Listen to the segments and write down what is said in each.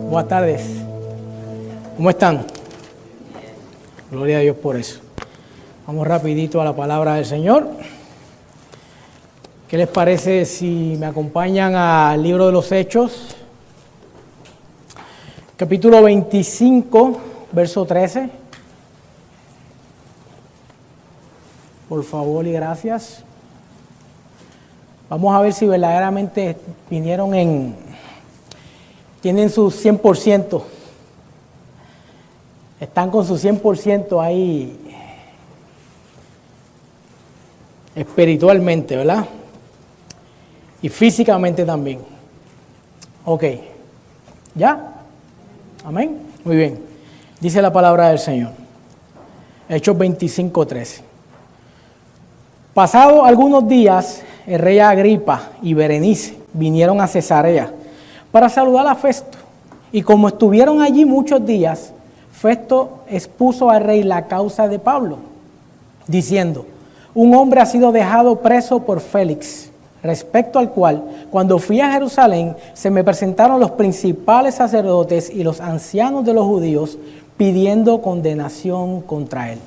Buenas tardes. ¿Cómo están? Gloria a Dios por eso. Vamos rapidito a la palabra del Señor. ¿Qué les parece si me acompañan al libro de los Hechos? Capítulo 25, verso 13. Por favor y gracias. Vamos a ver si verdaderamente tienen su 100%. Están con su 100% ahí espiritualmente, ¿verdad? Y físicamente también. Ok. ¿Ya? Amén. Muy bien. Dice la palabra del Señor. Hechos 25:13. Pasado algunos días, el rey Agripa y Berenice vinieron a Cesarea para saludar a Festo. Y como estuvieron allí muchos días, Festo expuso al rey la causa de Pablo, diciendo: un hombre ha sido dejado preso por Félix, respecto al cual, cuando fui a Jerusalén, se me presentaron los principales sacerdotes y los ancianos de los judíos pidiendo condenación contra él.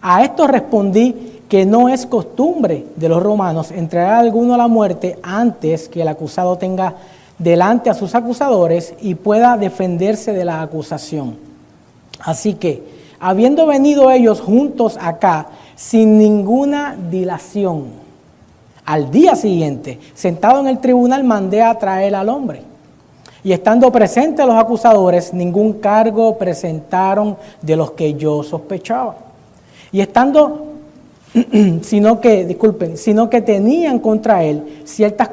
A esto respondí que no es costumbre de los romanos entregar a alguno a la muerte antes que el acusado tenga delante a sus acusadores y pueda defenderse de la acusación. Así que, habiendo venido ellos juntos acá, sin ninguna dilación, al día siguiente, sentado en el tribunal, mandé a traer al hombre. Y estando presentes los acusadores, ningún cargo presentaron de los que yo sospechaba. Y sino que tenían contra él ciertas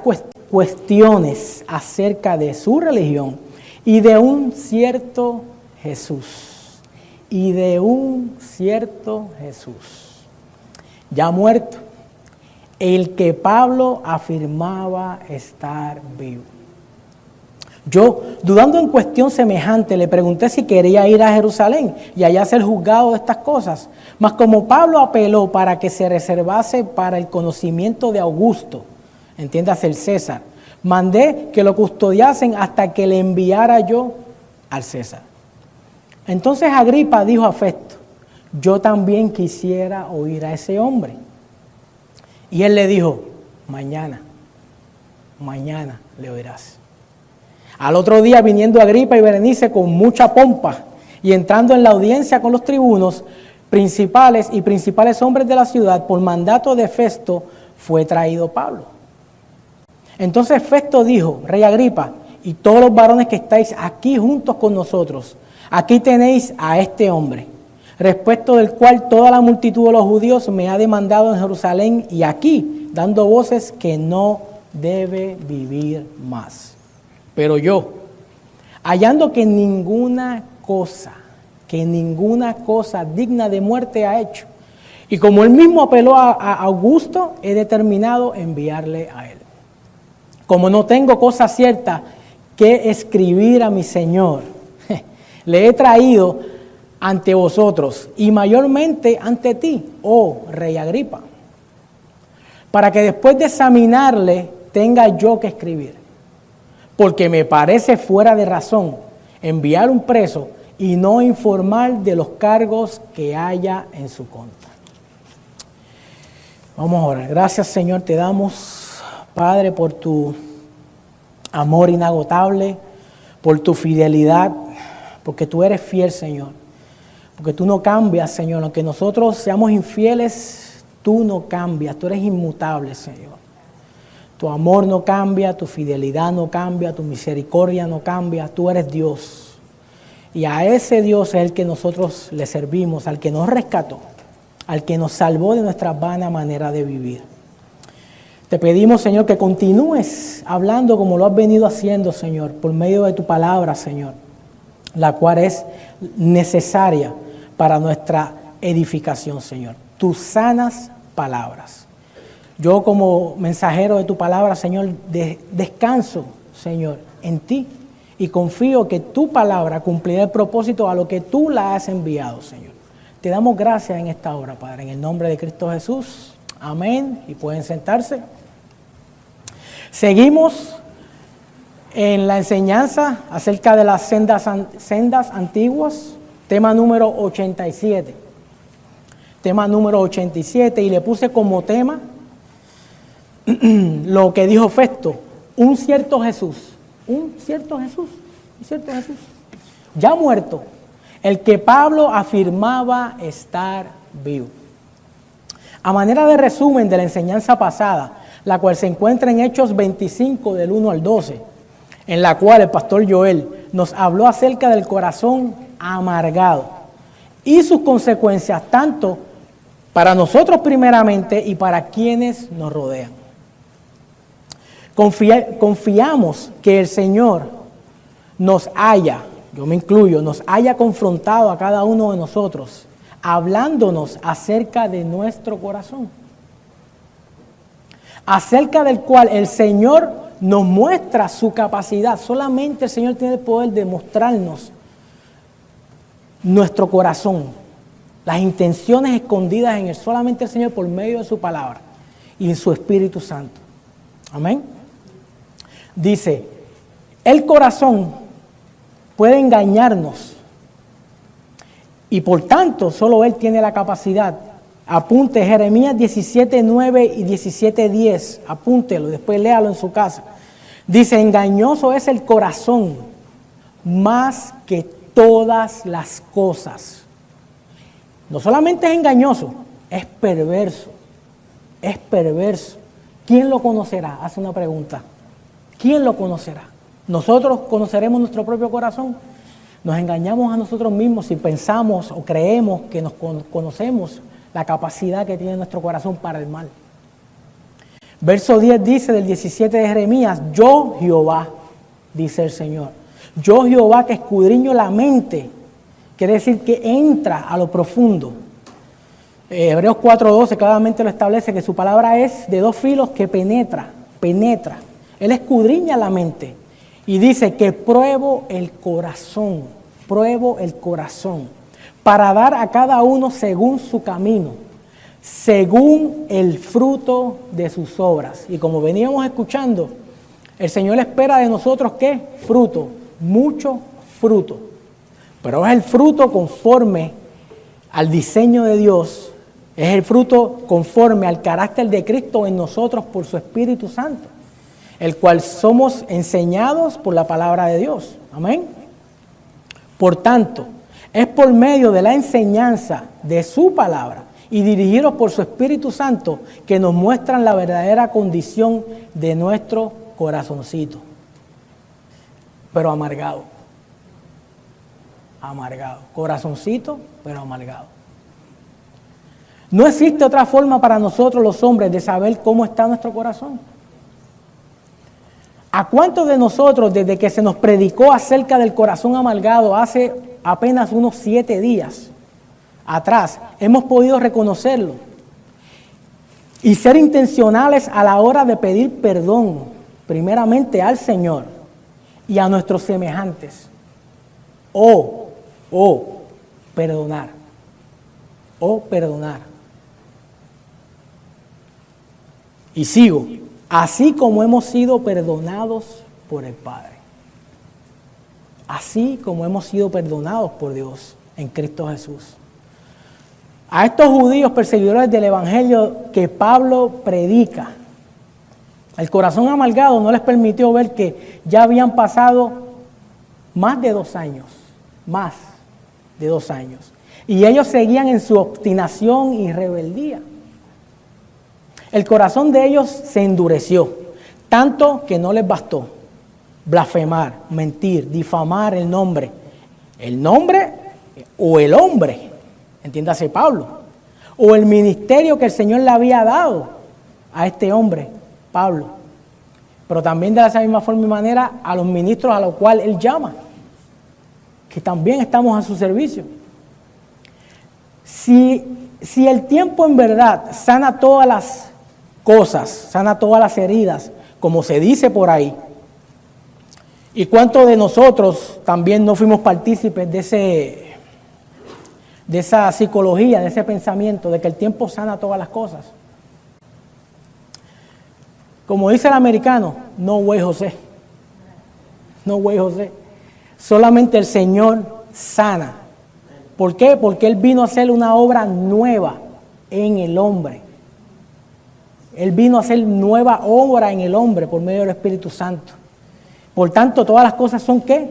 cuestiones acerca de su religión y de un cierto Jesús. Ya muerto, el que Pablo afirmaba estar vivo. Yo, dudando en cuestión semejante, le pregunté si quería ir a Jerusalén y allá ser juzgado de estas cosas. Mas como Pablo apeló para que se reservase para el conocimiento de Augusto, entiéndase el César, mandé que lo custodiasen hasta que le enviara yo al César. Entonces Agripa dijo a Festo: yo también quisiera oír a ese hombre. Y él le dijo: mañana le oirás. Al otro día, viniendo Agripa y Berenice con mucha pompa y entrando en la audiencia con los tribunos principales y principales hombres de la ciudad, por mandato de Festo, fue traído Pablo. Entonces Festo dijo: rey Agripa, y todos los varones que estáis aquí juntos con nosotros, aquí tenéis a este hombre, respecto del cual toda la multitud de los judíos me ha demandado en Jerusalén y aquí, dando voces que no debe vivir más. Pero yo, hallando que ninguna cosa digna de muerte ha hecho, y como él mismo apeló a Augusto, he determinado enviarle a él. Como no tengo cosa cierta que escribir a mi Señor, le he traído ante vosotros, y mayormente ante ti, oh rey Agripa, para que después de examinarle tenga yo que escribir. Porque me parece fuera de razón enviar un preso y no informar de los cargos que haya en su contra. Vamos a orar. Gracias, Señor, te damos, Padre, por tu amor inagotable, por tu fidelidad, porque tú eres fiel, Señor. Porque tú no cambias, Señor. Aunque nosotros seamos infieles, tú no cambias. Tú eres inmutable, Señor. Tu amor no cambia, tu fidelidad no cambia, tu misericordia no cambia. Tú eres Dios. Y a ese Dios es el que nosotros le servimos, al que nos rescató, al que nos salvó de nuestra vana manera de vivir. Te pedimos, Señor, que continúes hablando como lo has venido haciendo, Señor, por medio de tu palabra, Señor, la cual es necesaria para nuestra edificación, Señor. Tus sanas palabras. Yo como mensajero de tu palabra, Señor, descanso, Señor, en ti y confío que tu palabra cumplirá el propósito a lo que tú la has enviado, Señor. Te damos gracias en esta hora, Padre, en el nombre de Cristo Jesús. Amén. Y pueden sentarse. Seguimos En la enseñanza acerca de las sendas antiguas, tema número 87. Tema número 87, y le puse como tema lo que dijo Festo, un cierto Jesús, ya muerto, el que Pablo afirmaba estar vivo. A manera de resumen de la enseñanza pasada, la cual se encuentra en Hechos 25 del 1 al 12, en la cual el pastor Joel nos habló acerca del corazón amargado y sus consecuencias tanto para nosotros primeramente y para quienes nos rodean. Confiamos que el Señor nos haya, yo me incluyo, nos haya confrontado a cada uno de nosotros, hablándonos acerca de nuestro corazón, acerca del cual el Señor nos muestra su capacidad. Solamente el Señor tiene el poder de mostrarnos nuestro corazón, las intenciones escondidas en él, solamente el Señor por medio de su palabra y en su Espíritu Santo. Amén. Dice, el corazón puede engañarnos y por tanto solo él tiene la capacidad. Apunte Jeremías 17:9 y 17:10, apúntelo, después léalo en su casa. Dice, engañoso es el corazón más que todas las cosas. No solamente es engañoso, es perverso. Es perverso. ¿Quién lo conocerá? Hace una pregunta. ¿Quién lo conocerá? ¿Nosotros conoceremos nuestro propio corazón? Nos engañamos a nosotros mismos si pensamos o creemos que nos conocemos la capacidad que tiene nuestro corazón para el mal. Verso 10 dice del 17 de Jeremías, yo Jehová, dice el Señor. Yo Jehová que escudriño la mente. Quiere decir que entra a lo profundo. Hebreos 4:12 claramente lo establece, que su palabra es de dos filos que penetra. Él escudriña la mente y dice que pruebo el corazón, para dar a cada uno según su camino, según el fruto de sus obras. Y como veníamos escuchando, el Señor espera de nosotros ¿qué? Fruto, mucho fruto. Pero es el fruto conforme al diseño de Dios, es el fruto conforme al carácter de Cristo en nosotros por su Espíritu Santo, el cual somos enseñados por la palabra de Dios. Amén. Por tanto, es por medio de la enseñanza de su palabra y dirigidos por su Espíritu Santo que nos muestran la verdadera condición de nuestro corazoncito, pero amargado. Corazoncito, pero amargado. No existe otra forma para nosotros los hombres de saber cómo está nuestro corazón. ¿A cuántos de nosotros, desde que se nos predicó acerca del corazón amargado hace apenas unos 7 días atrás, hemos podido reconocerlo y ser intencionales a la hora de pedir perdón, primeramente al Señor y a nuestros semejantes? Perdonar. Y sigo, así como hemos sido perdonados por el Padre. Así como hemos sido perdonados por Dios en Cristo Jesús. A estos judíos perseguidores del Evangelio que Pablo predica, el corazón amargado no les permitió ver que ya habían pasado más de 2 años. Y ellos seguían en su obstinación y rebeldía. El corazón de ellos se endureció, tanto que no les bastó blasfemar, mentir, difamar el nombre o el hombre, entiéndase Pablo, o el ministerio que el Señor le había dado a este hombre, Pablo, pero también de esa misma forma y manera a los ministros a los cuales él llama, que también estamos a su servicio. Si el tiempo en verdad sana todas las cosas, sana todas las heridas, como se dice por ahí, ¿y cuántos de nosotros también no fuimos partícipes de esa psicología, de ese pensamiento de que el tiempo sana todas las cosas? Como dice el americano, no way José. No way, José. Solamente el Señor sana. ¿Por qué? Porque Él vino a hacer una obra nueva en el hombre. Él vino a hacer nueva obra en el hombre por medio del Espíritu Santo. Por tanto, todas las cosas son ¿qué?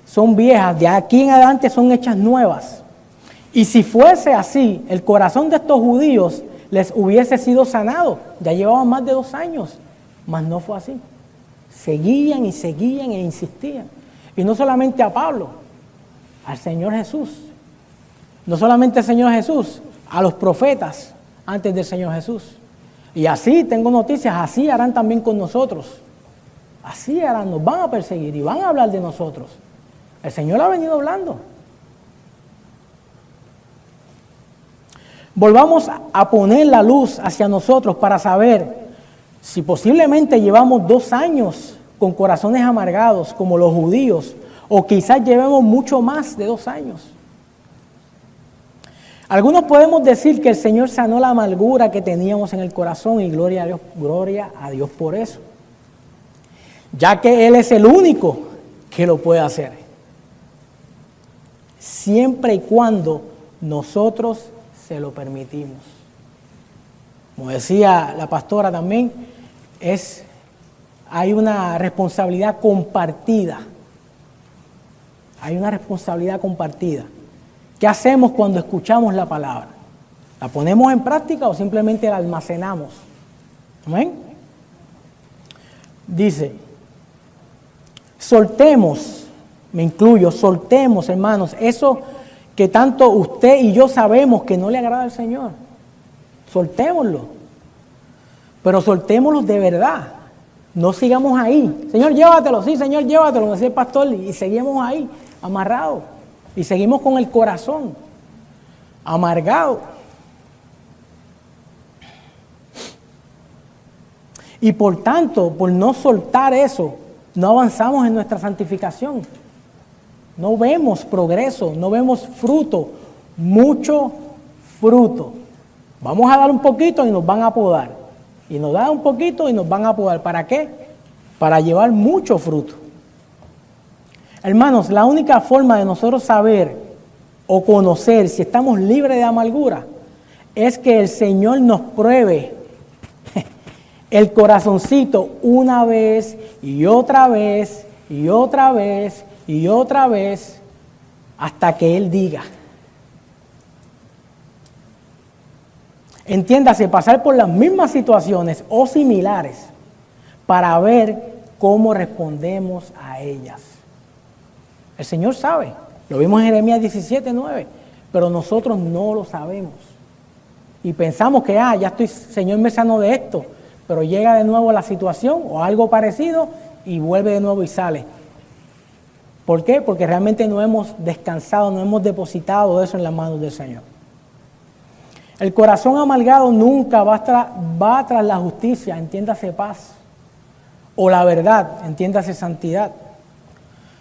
Son viejas. De aquí en adelante son hechas nuevas. Y si fuese así, el corazón de estos judíos les hubiese sido sanado. Ya llevaban más de 2 años. Mas no fue así. Seguían y seguían e insistían. Y no solamente a Pablo, al Señor Jesús. No solamente al Señor Jesús, a los profetas antes del Señor Jesús. Y así, tengo noticias, así harán también con nosotros. Así harán, nos van a perseguir y van a hablar de nosotros. El Señor ha venido hablando. Volvamos a poner la luz hacia nosotros para saber si posiblemente llevamos 2 años con corazones amargados como los judíos, o quizás llevemos mucho más de 2 años. Algunos podemos decir que el Señor sanó la amargura que teníamos en el corazón y gloria a Dios por eso, ya que Él es el único que lo puede hacer, siempre y cuando nosotros se lo permitimos. Como decía la pastora también, hay una responsabilidad compartida. Hay una responsabilidad compartida. ¿Qué hacemos cuando escuchamos la palabra? ¿La ponemos en práctica o simplemente la almacenamos? ¿Amén? Dice, soltemos, me incluyo, soltemos, hermanos, eso que tanto usted y yo sabemos que no le agrada al Señor. Soltémoslo. Pero soltémoslo de verdad. No sigamos ahí. Señor, llévatelo. Sí, Señor, llévatelo. Me decía el pastor. Y seguimos ahí, amarrados. Y seguimos con el corazón amargado. Y por tanto, por no soltar eso, no avanzamos en nuestra santificación. No vemos progreso, no vemos fruto, mucho fruto. Vamos a dar un poquito y nos van a podar. Y nos dan un poquito y nos van a podar. ¿Para qué? Para llevar mucho fruto. Hermanos, la única forma de nosotros saber o conocer si estamos libres de amargura es que el Señor nos pruebe el corazoncito una vez y otra vez y otra vez y otra vez hasta que Él diga. Entiéndase, pasar por las mismas situaciones o similares para ver cómo respondemos a ellas. El Señor sabe, lo vimos en Jeremías 17:9, pero nosotros no lo sabemos. Y pensamos que, ya estoy, Señor me sanó de esto, pero llega de nuevo la situación o algo parecido y vuelve de nuevo y sale. ¿Por qué? Porque realmente no hemos descansado, no hemos depositado eso en las manos del Señor. El corazón amargado nunca va tras la justicia, entiéndase paz, o la verdad, entiéndase santidad,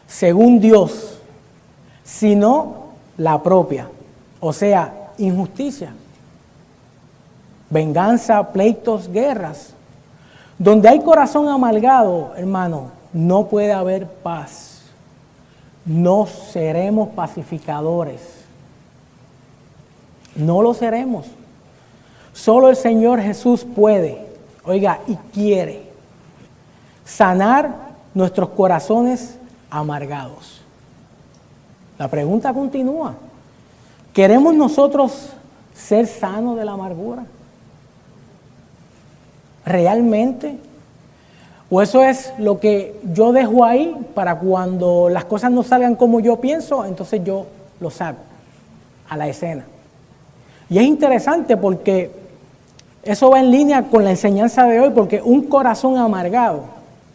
según Dios, sino la propia, o sea, injusticia, venganza, pleitos, guerras. Donde hay corazón amargado, hermano, no puede haber paz. No seremos pacificadores. No lo seremos. Solo el Señor Jesús puede, oiga, y quiere sanar nuestros corazones amargados. La pregunta continúa. ¿Queremos nosotros ser sanos de la amargura? ¿Realmente? ¿O eso es lo que yo dejo ahí para cuando las cosas no salgan como yo pienso, entonces yo lo saco a la escena? Y es interesante porque eso va en línea con la enseñanza de hoy, porque un corazón amargado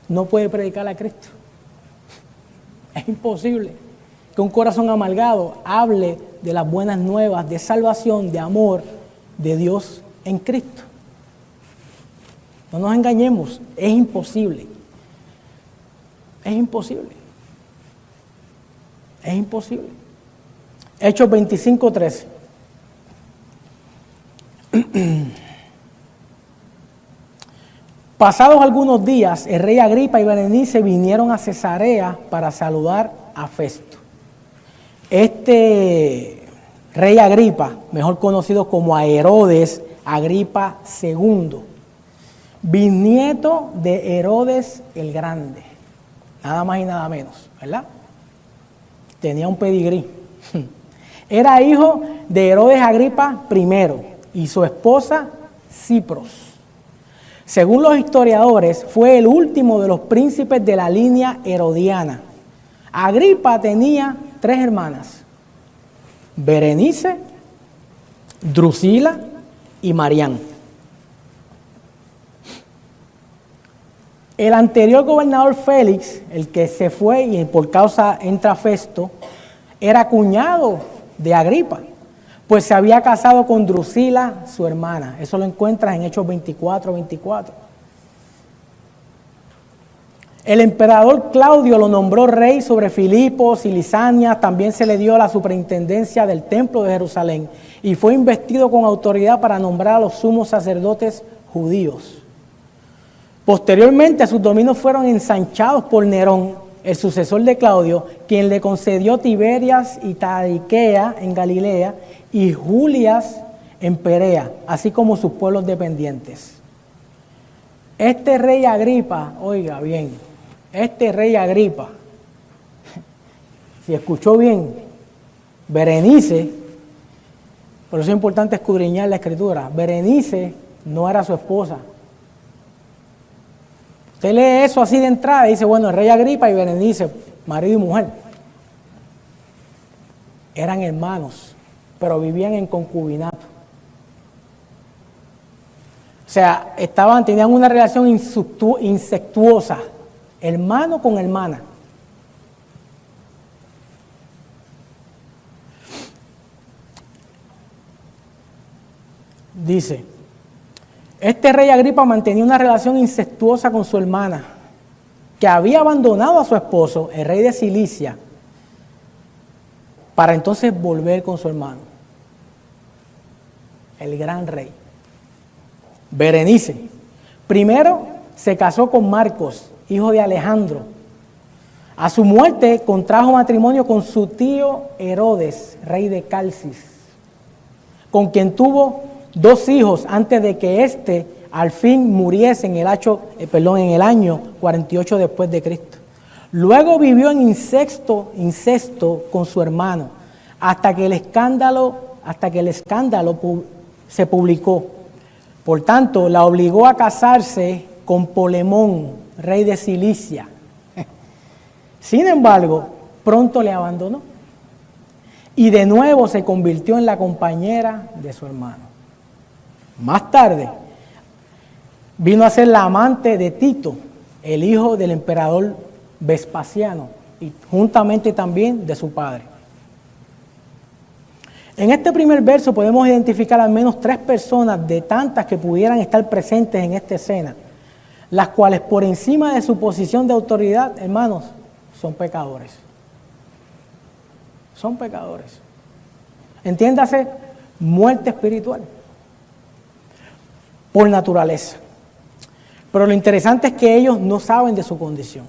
no puede predicar a Cristo. Es imposible que un corazón amargado hable de las buenas nuevas, de salvación, de amor de Dios en Cristo. No nos engañemos, es imposible. Es imposible. Es imposible. Hechos 25:13. Pasados algunos días, el rey Agripa y Berenice vinieron a Cesarea para saludar a Festo. Este rey Agripa, mejor conocido como Herodes Agripa II, bisnieto de Herodes el Grande, nada más y nada menos, ¿verdad? Tenía un pedigrí. Era hijo de Herodes Agripa I y su esposa Cipros. Según los historiadores, fue el último de los príncipes de la línea herodiana. Agripa tenía 3 hermanas: Berenice, Drusila y Marián. El anterior gobernador Félix, el que se fue y por causa entra Festo, era cuñado de Agripa, pues se había casado con Drusila, su hermana. Eso lo encuentras en Hechos 24:24. El emperador Claudio lo nombró rey sobre Filipos y Lisania. También se le dio la superintendencia del templo de Jerusalén y fue investido con autoridad para nombrar a los sumos sacerdotes judíos. Posteriormente, sus dominios fueron ensanchados por Nerón, el sucesor de Claudio, quien le concedió Tiberias y Tariquea en Galilea y Julias en Perea, así como sus pueblos dependientes. Este rey Agripa, oiga bien, este rey Agripa, si escuchó bien, Berenice, por eso es importante escudriñar la escritura, Berenice no era su esposa. Usted lee eso así de entrada y dice, bueno, el rey Agripa y Berenice, marido y mujer, eran hermanos, pero vivían en concubinato. O sea, tenían una relación incestuosa, hermano con hermana. Dice, este rey Agripa mantenía una relación incestuosa con su hermana, que había abandonado a su esposo, el rey de Cilicia, para entonces volver con su hermano, el gran rey. Berenice, primero se casó con Marcos, hijo de Alejandro. A su muerte contrajo matrimonio con su tío Herodes, rey de Calcis, con quien tuvo 2 hijos antes de que éste al fin muriese en el año 48 después de Cristo. Luego vivió en incesto con su hermano, hasta que el escándalo se publicó. Por tanto, la obligó a casarse con Polemón, rey de Cilicia. Sin embargo, pronto le abandonó y de nuevo se convirtió en la compañera de su hermano. Más tarde, vino a ser la amante de Tito, el hijo del emperador Vespasiano, y juntamente también de su padre. En este primer verso podemos identificar al menos 3 personas de tantas que pudieran estar presentes en esta escena, las cuales por encima de su posición de autoridad, hermanos, son pecadores. Son pecadores. Entiéndase, muerte espiritual, por naturaleza. Pero lo interesante es que ellos no saben de su condición.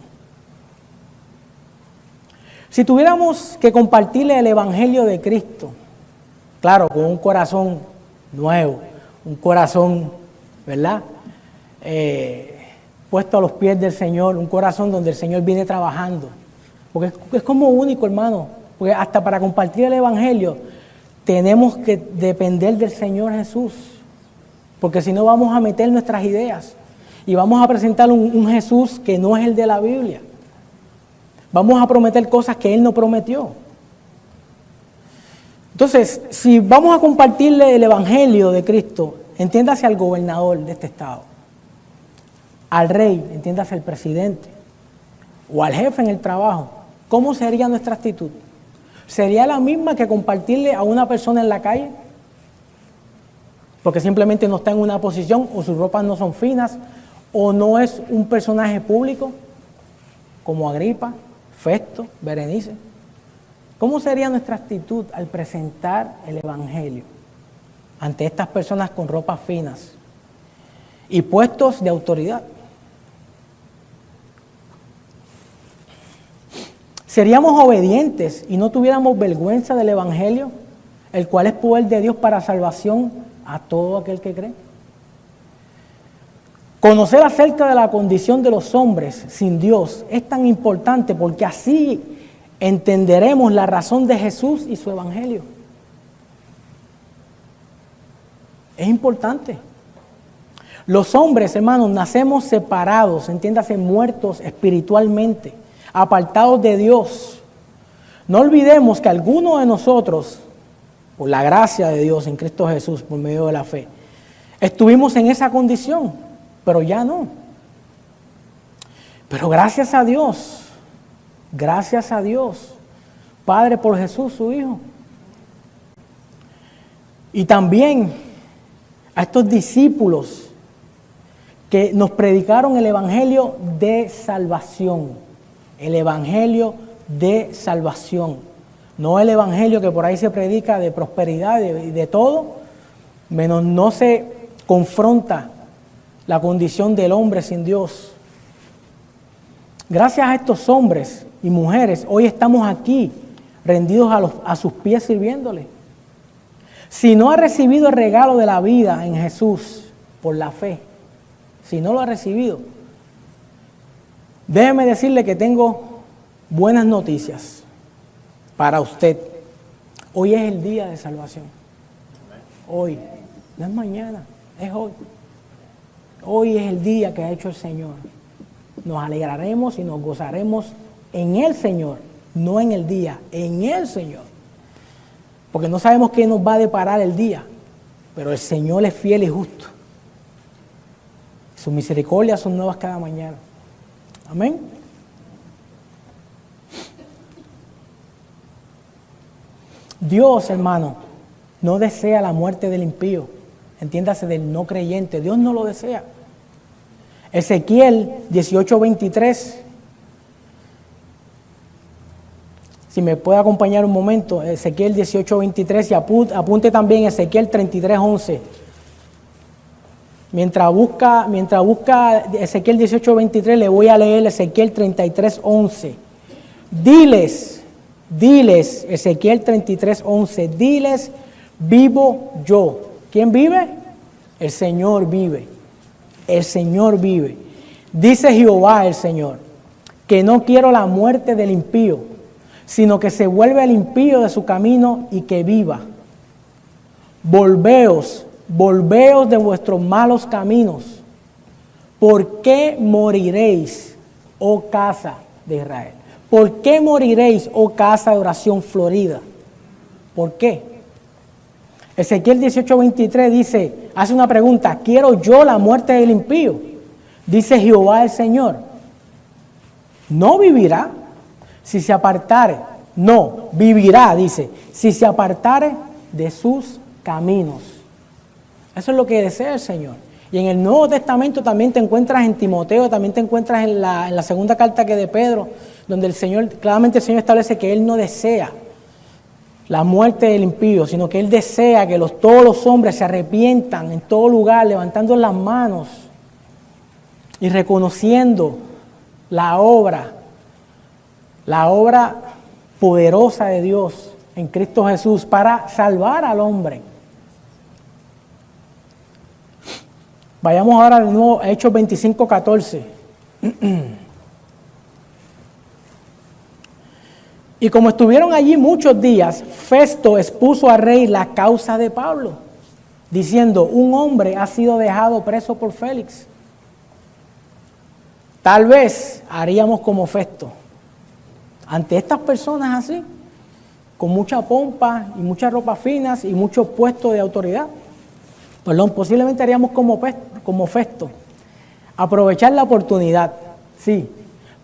Si tuviéramos que compartirle el Evangelio de Cristo, claro, con un corazón nuevo, un corazón, ¿verdad? Puesto a los pies del Señor, un corazón donde el Señor viene trabajando. Porque es como único, hermano, porque hasta para compartir el Evangelio tenemos que depender del Señor Jesús, porque si no vamos a meter nuestras ideas y vamos a presentar un Jesús que no es el de la Biblia. Vamos a prometer cosas que Él no prometió. Entonces, si vamos a compartirle el Evangelio de Cristo, entiéndase al gobernador de este estado, al rey, entiéndase al presidente, o al jefe en el trabajo, ¿cómo sería nuestra actitud? ¿Sería la misma que compartirle a una persona en la calle? Porque simplemente no está en una posición, o sus ropas no son finas, o no es un personaje público, como Agripa, Festo, Berenice. ¿Cómo sería nuestra actitud al presentar el Evangelio ante estas personas con ropas finas y puestos de autoridad? ¿Seríamos obedientes y no tuviéramos vergüenza del Evangelio, el cual es poder de Dios para salvación a todo aquel que cree? Conocer acerca de la condición de los hombres sin Dios es tan importante porque así entenderemos la razón de Jesús y su Evangelio. Es importante. Los hombres, hermanos, nacemos separados, entiéndase, muertos espiritualmente, apartados de Dios. No olvidemos que algunos de nosotros, por la gracia de Dios en Cristo Jesús, por medio de la fe, estuvimos en esa condición, pero ya no. Pero gracias a Dios, Padre, por Jesús, su Hijo. Y también a estos discípulos que nos predicaron el Evangelio de salvación. El Evangelio de salvación. No el Evangelio que por ahí se predica de prosperidad y de todo, menos no se confronta la condición del hombre sin Dios. Gracias a estos hombres y mujeres, hoy estamos aquí, rendidos a sus pies sirviéndole. Si no ha recibido el regalo de la vida en Jesús por la fe, si no lo ha recibido, déjeme decirle que tengo buenas noticias para usted. Hoy es el día de salvación. Hoy, no es mañana, es hoy. Hoy es el día que ha hecho el Señor. Nos alegraremos y nos gozaremos en el Señor, no en el día, en el Señor. Porque no sabemos qué nos va a deparar el día, pero el Señor es fiel y justo. Sus misericordias son nuevas cada mañana. Amén. Dios, hermano, no desea la muerte del impío. Entiéndase, del no creyente. Dios no lo desea. Ezequiel 18:23. Si me puede acompañar un momento, Ezequiel 18:23 y apunte también Ezequiel 33:11. Mientras busca Ezequiel 18:23, le voy a leer Ezequiel 33:11. Diles, Ezequiel 33:11, diles, vivo yo. ¿Quién vive? El Señor vive. El Señor vive. Dice Jehová el Señor, que no quiero la muerte del impío, sino que se vuelva el impío de su camino y que viva. Volveos de vuestros malos caminos. ¿Por qué moriréis, oh casa de Israel? ¿Por qué moriréis, oh casa de oración florida? ¿Por qué? Ezequiel 18:23 dice, hace una pregunta, ¿quiero yo la muerte del impío? Dice Jehová el Señor, no vivirá si se apartare, no, vivirá, dice, si se apartare de sus caminos. Eso es lo que desea el Señor. Y en el Nuevo Testamento también te encuentras en Timoteo, también te encuentras en la segunda carta que de Pedro, donde el Señor, claramente el Señor establece que Él no desea la muerte del impío, sino que Él desea que todos los hombres se arrepientan en todo lugar, levantando las manos y reconociendo la obra poderosa de Dios en Cristo Jesús para salvar al hombre. Vayamos ahora de nuevo a Hechos 25:14. Y como estuvieron allí muchos días, Festo expuso al rey la causa de Pablo, diciendo, un hombre ha sido dejado preso por Félix. Tal vez haríamos como Festo, ante estas personas así, con mucha pompa y muchas ropas finas y muchos puestos de autoridad. Posiblemente haríamos como Festo, aprovechar la oportunidad, sí,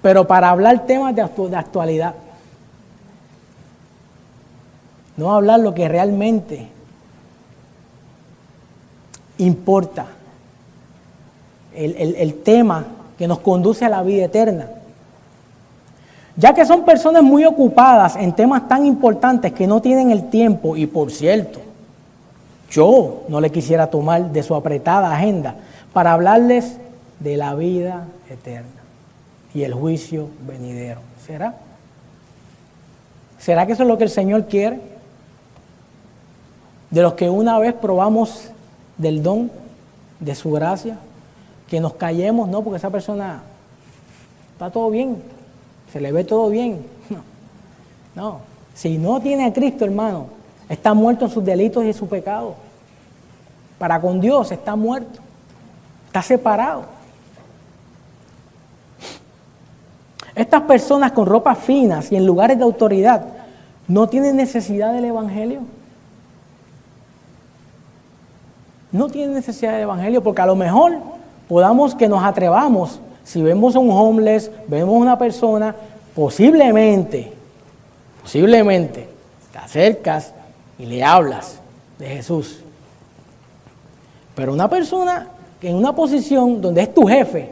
pero para hablar temas de actualidad. No hablar lo que realmente importa, el tema que nos conduce a la vida eterna. Ya que son personas muy ocupadas en temas tan importantes que no tienen el tiempo, y por cierto, yo no le quisiera tomar de su apretada agenda para hablarles de la vida eterna y el juicio venidero. ¿Será? ¿Será que eso es lo que el Señor quiere? De los que una vez probamos del don de su gracia, que nos callemos, no, porque esa persona está todo bien, se le ve todo bien. No, si no tiene a Cristo, hermano, está muerto en sus delitos y en su pecado. Para con Dios está muerto, está separado. Estas personas con ropas finas y en lugares de autoridad no tienen necesidad del Evangelio. No tienen necesidad del Evangelio, porque a lo mejor podamos que nos atrevamos, si vemos a un homeless, vemos a una persona, posiblemente, te acercas y le hablas de Jesús. Pero una persona que en una posición donde es tu jefe,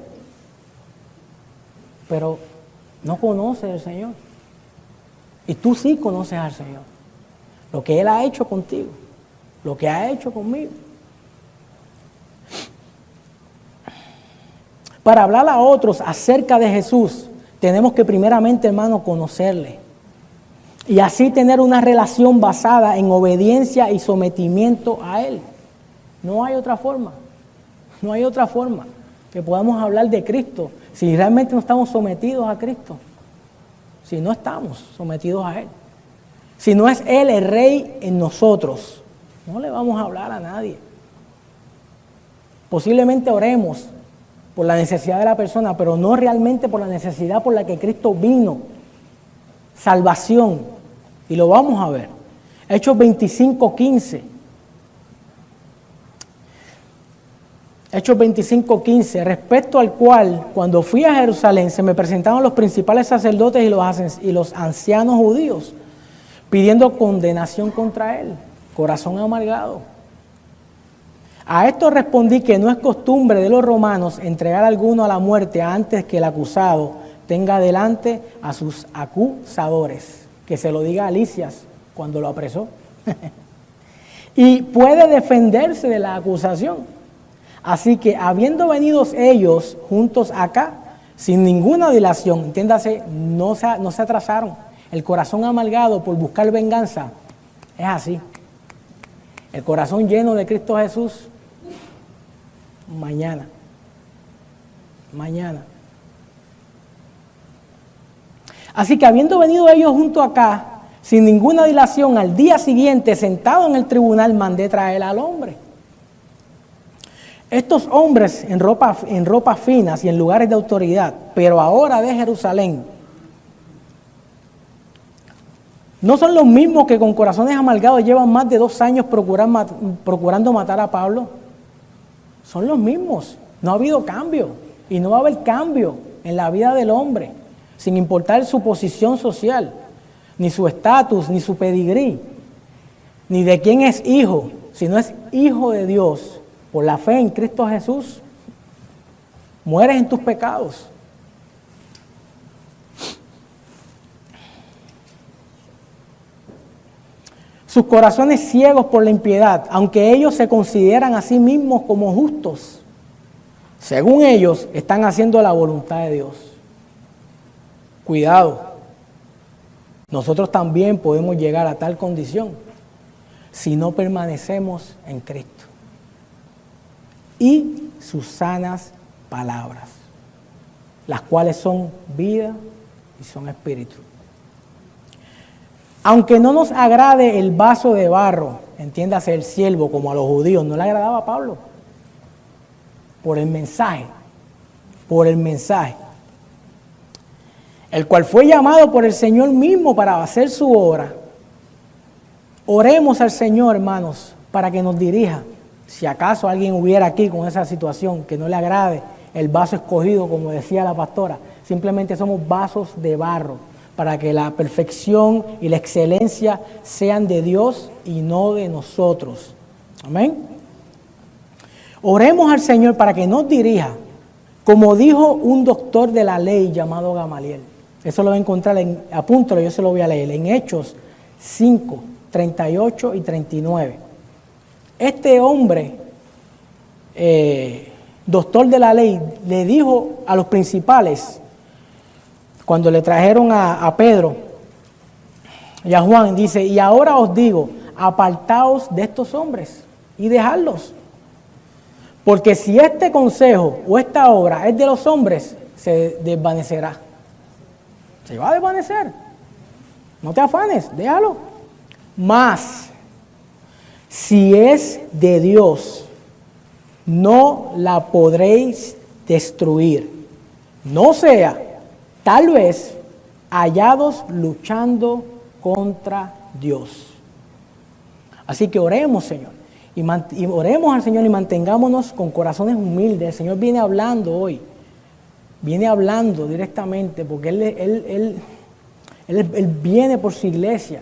pero no conoce al Señor, y tú sí conoces al Señor, lo que Él ha hecho contigo, lo que ha hecho conmigo. Para hablar a otros acerca de Jesús, tenemos que primeramente, hermano, conocerle. Y así tener una relación basada en obediencia y sometimiento a Él. No hay otra forma. No hay otra forma que podamos hablar de Cristo si realmente no estamos sometidos a Cristo. Si no estamos sometidos a Él. Si no es Él el Rey en nosotros, no le vamos a hablar a nadie. Posiblemente oremos por la necesidad de la persona, pero no realmente por la necesidad por la que Cristo vino. Salvación. Y lo vamos a ver. Hechos 25:15. Hechos 25:15, respecto al cual, cuando fui a Jerusalén, se me presentaron los principales sacerdotes y los ancianos judíos, pidiendo condenación contra él, corazón amargado. A esto respondí que no es costumbre de los romanos entregar a alguno a la muerte antes que el acusado tenga delante a sus acusadores. Que se lo diga a Lisias cuando lo apresó. Y puede defenderse de la acusación. Así que habiendo venido ellos juntos acá, sin ninguna dilación, entiéndase, no se atrasaron. El corazón amargado por buscar venganza es así. El corazón lleno de Cristo Jesús, mañana. Así que habiendo venido ellos junto acá, sin ninguna dilación, al día siguiente, sentado en el tribunal, mandé traer al hombre. Estos hombres en ropas finas y en lugares de autoridad, pero ahora de Jerusalén, no son los mismos que con corazones amargados llevan más de 2 años procurando matar a Pablo. Son los mismos. No ha habido cambio y no va a haber cambio en la vida del hombre, sin importar su posición social, ni su estatus, ni su pedigrí, ni de quién es hijo. Si no es hijo de Dios, por la fe en Cristo Jesús, mueres en tus pecados. Sus corazones ciegos por la impiedad, aunque ellos se consideran a sí mismos como justos, según ellos están haciendo la voluntad de Dios. Cuidado, nosotros también podemos llegar a tal condición si no permanecemos en Cristo y sus sanas palabras, las cuales son vida y son espíritu. Aunque no nos agrade el vaso de barro, entiéndase el siervo, como a los judíos, no le agradaba a Pablo, por el mensaje, el cual fue llamado por el Señor mismo para hacer su obra. Oremos al Señor, hermanos, para que nos dirija. Si acaso alguien hubiera aquí con esa situación que no le agrade el vaso escogido, como decía la pastora, simplemente somos vasos de barro, para que la perfección y la excelencia sean de Dios y no de nosotros. Amén. Oremos al Señor para que nos dirija, como dijo un doctor de la ley llamado Gamaliel. Eso lo va a encontrar, apúntalo, yo se lo voy a leer, en Hechos 5, 38 y 39. Este hombre, doctor de la ley, le dijo a los principales, cuando le trajeron a Pedro, Y a Juan dice, y ahora os digo, apartaos de estos hombres y dejadlos. Porque si este consejo o esta obra es de los hombres, se desvanecerá. Se va a desvanecer. No te afanes, déjalo. Mas, si es de Dios, no la podréis destruir. No sea, tal vez, hallados luchando contra Dios. Así que oremos, Señor. Y oremos al Señor y mantengámonos con corazones humildes. El Señor viene hablando hoy. Viene hablando directamente porque Él viene por su iglesia.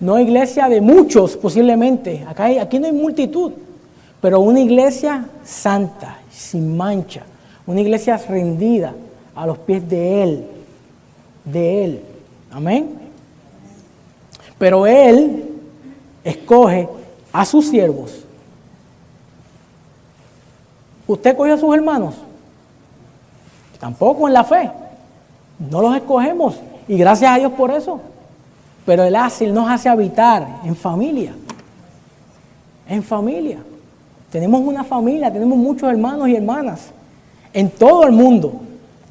No iglesia de muchos posiblemente. Aquí no hay multitud. Pero una iglesia santa, sin mancha. Una iglesia rendida a los pies de Él. De Él. Amén. Pero Él escoge a sus siervos. ¿Usted cogió a sus hermanos? Tampoco en la fe. No los escogemos. Y gracias a Dios por eso. Pero Él nos hace habitar en familia. En familia. Tenemos una familia, tenemos muchos hermanos y hermanas. En todo el mundo.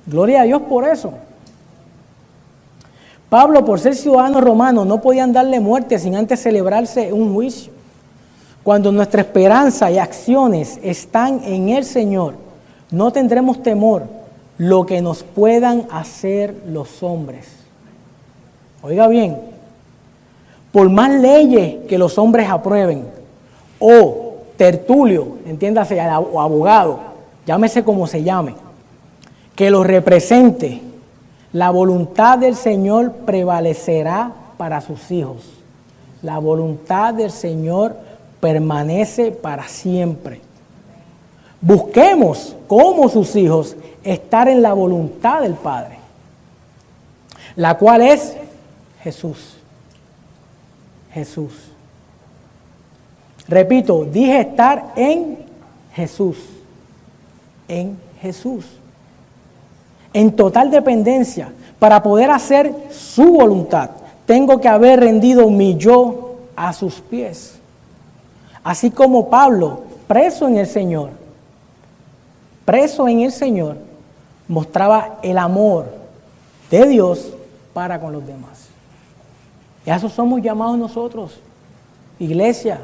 Gloria a Dios por eso. Pablo, por ser ciudadano romano, no podían darle muerte sin antes celebrarse un juicio. Cuando nuestra esperanza y acciones están en el Señor, no tendremos temor lo que nos puedan hacer los hombres. Oiga bien, por más leyes que los hombres aprueben, o tertulio, entiéndase, o abogado, llámese como se llame, que los represente, la voluntad del Señor prevalecerá para sus hijos. La voluntad del Señor permanece para siempre. Busquemos, como sus hijos, estar en la voluntad del Padre, la cual es Jesús. Jesús. Repito, dije estar en Jesús. En Jesús. En total dependencia. Para poder hacer su voluntad, tengo que haber rendido mi yo a sus pies. Así como Pablo, preso en el Señor, mostraba el amor de Dios para con los demás. Y a eso somos llamados nosotros, iglesia.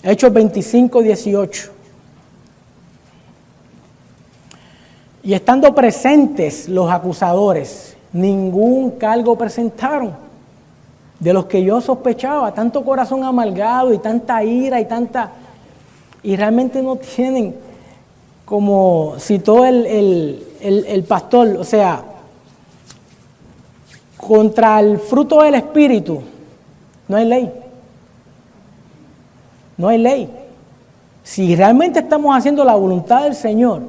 Hechos 25, 18. Y estando presentes los acusadores, ningún cargo presentaron de los que yo sospechaba. Tanto corazón amargado y tanta ira y realmente no tienen, como citó el pastor, o sea, contra el fruto del Espíritu no hay ley. No hay ley. Si realmente estamos haciendo la voluntad del Señor,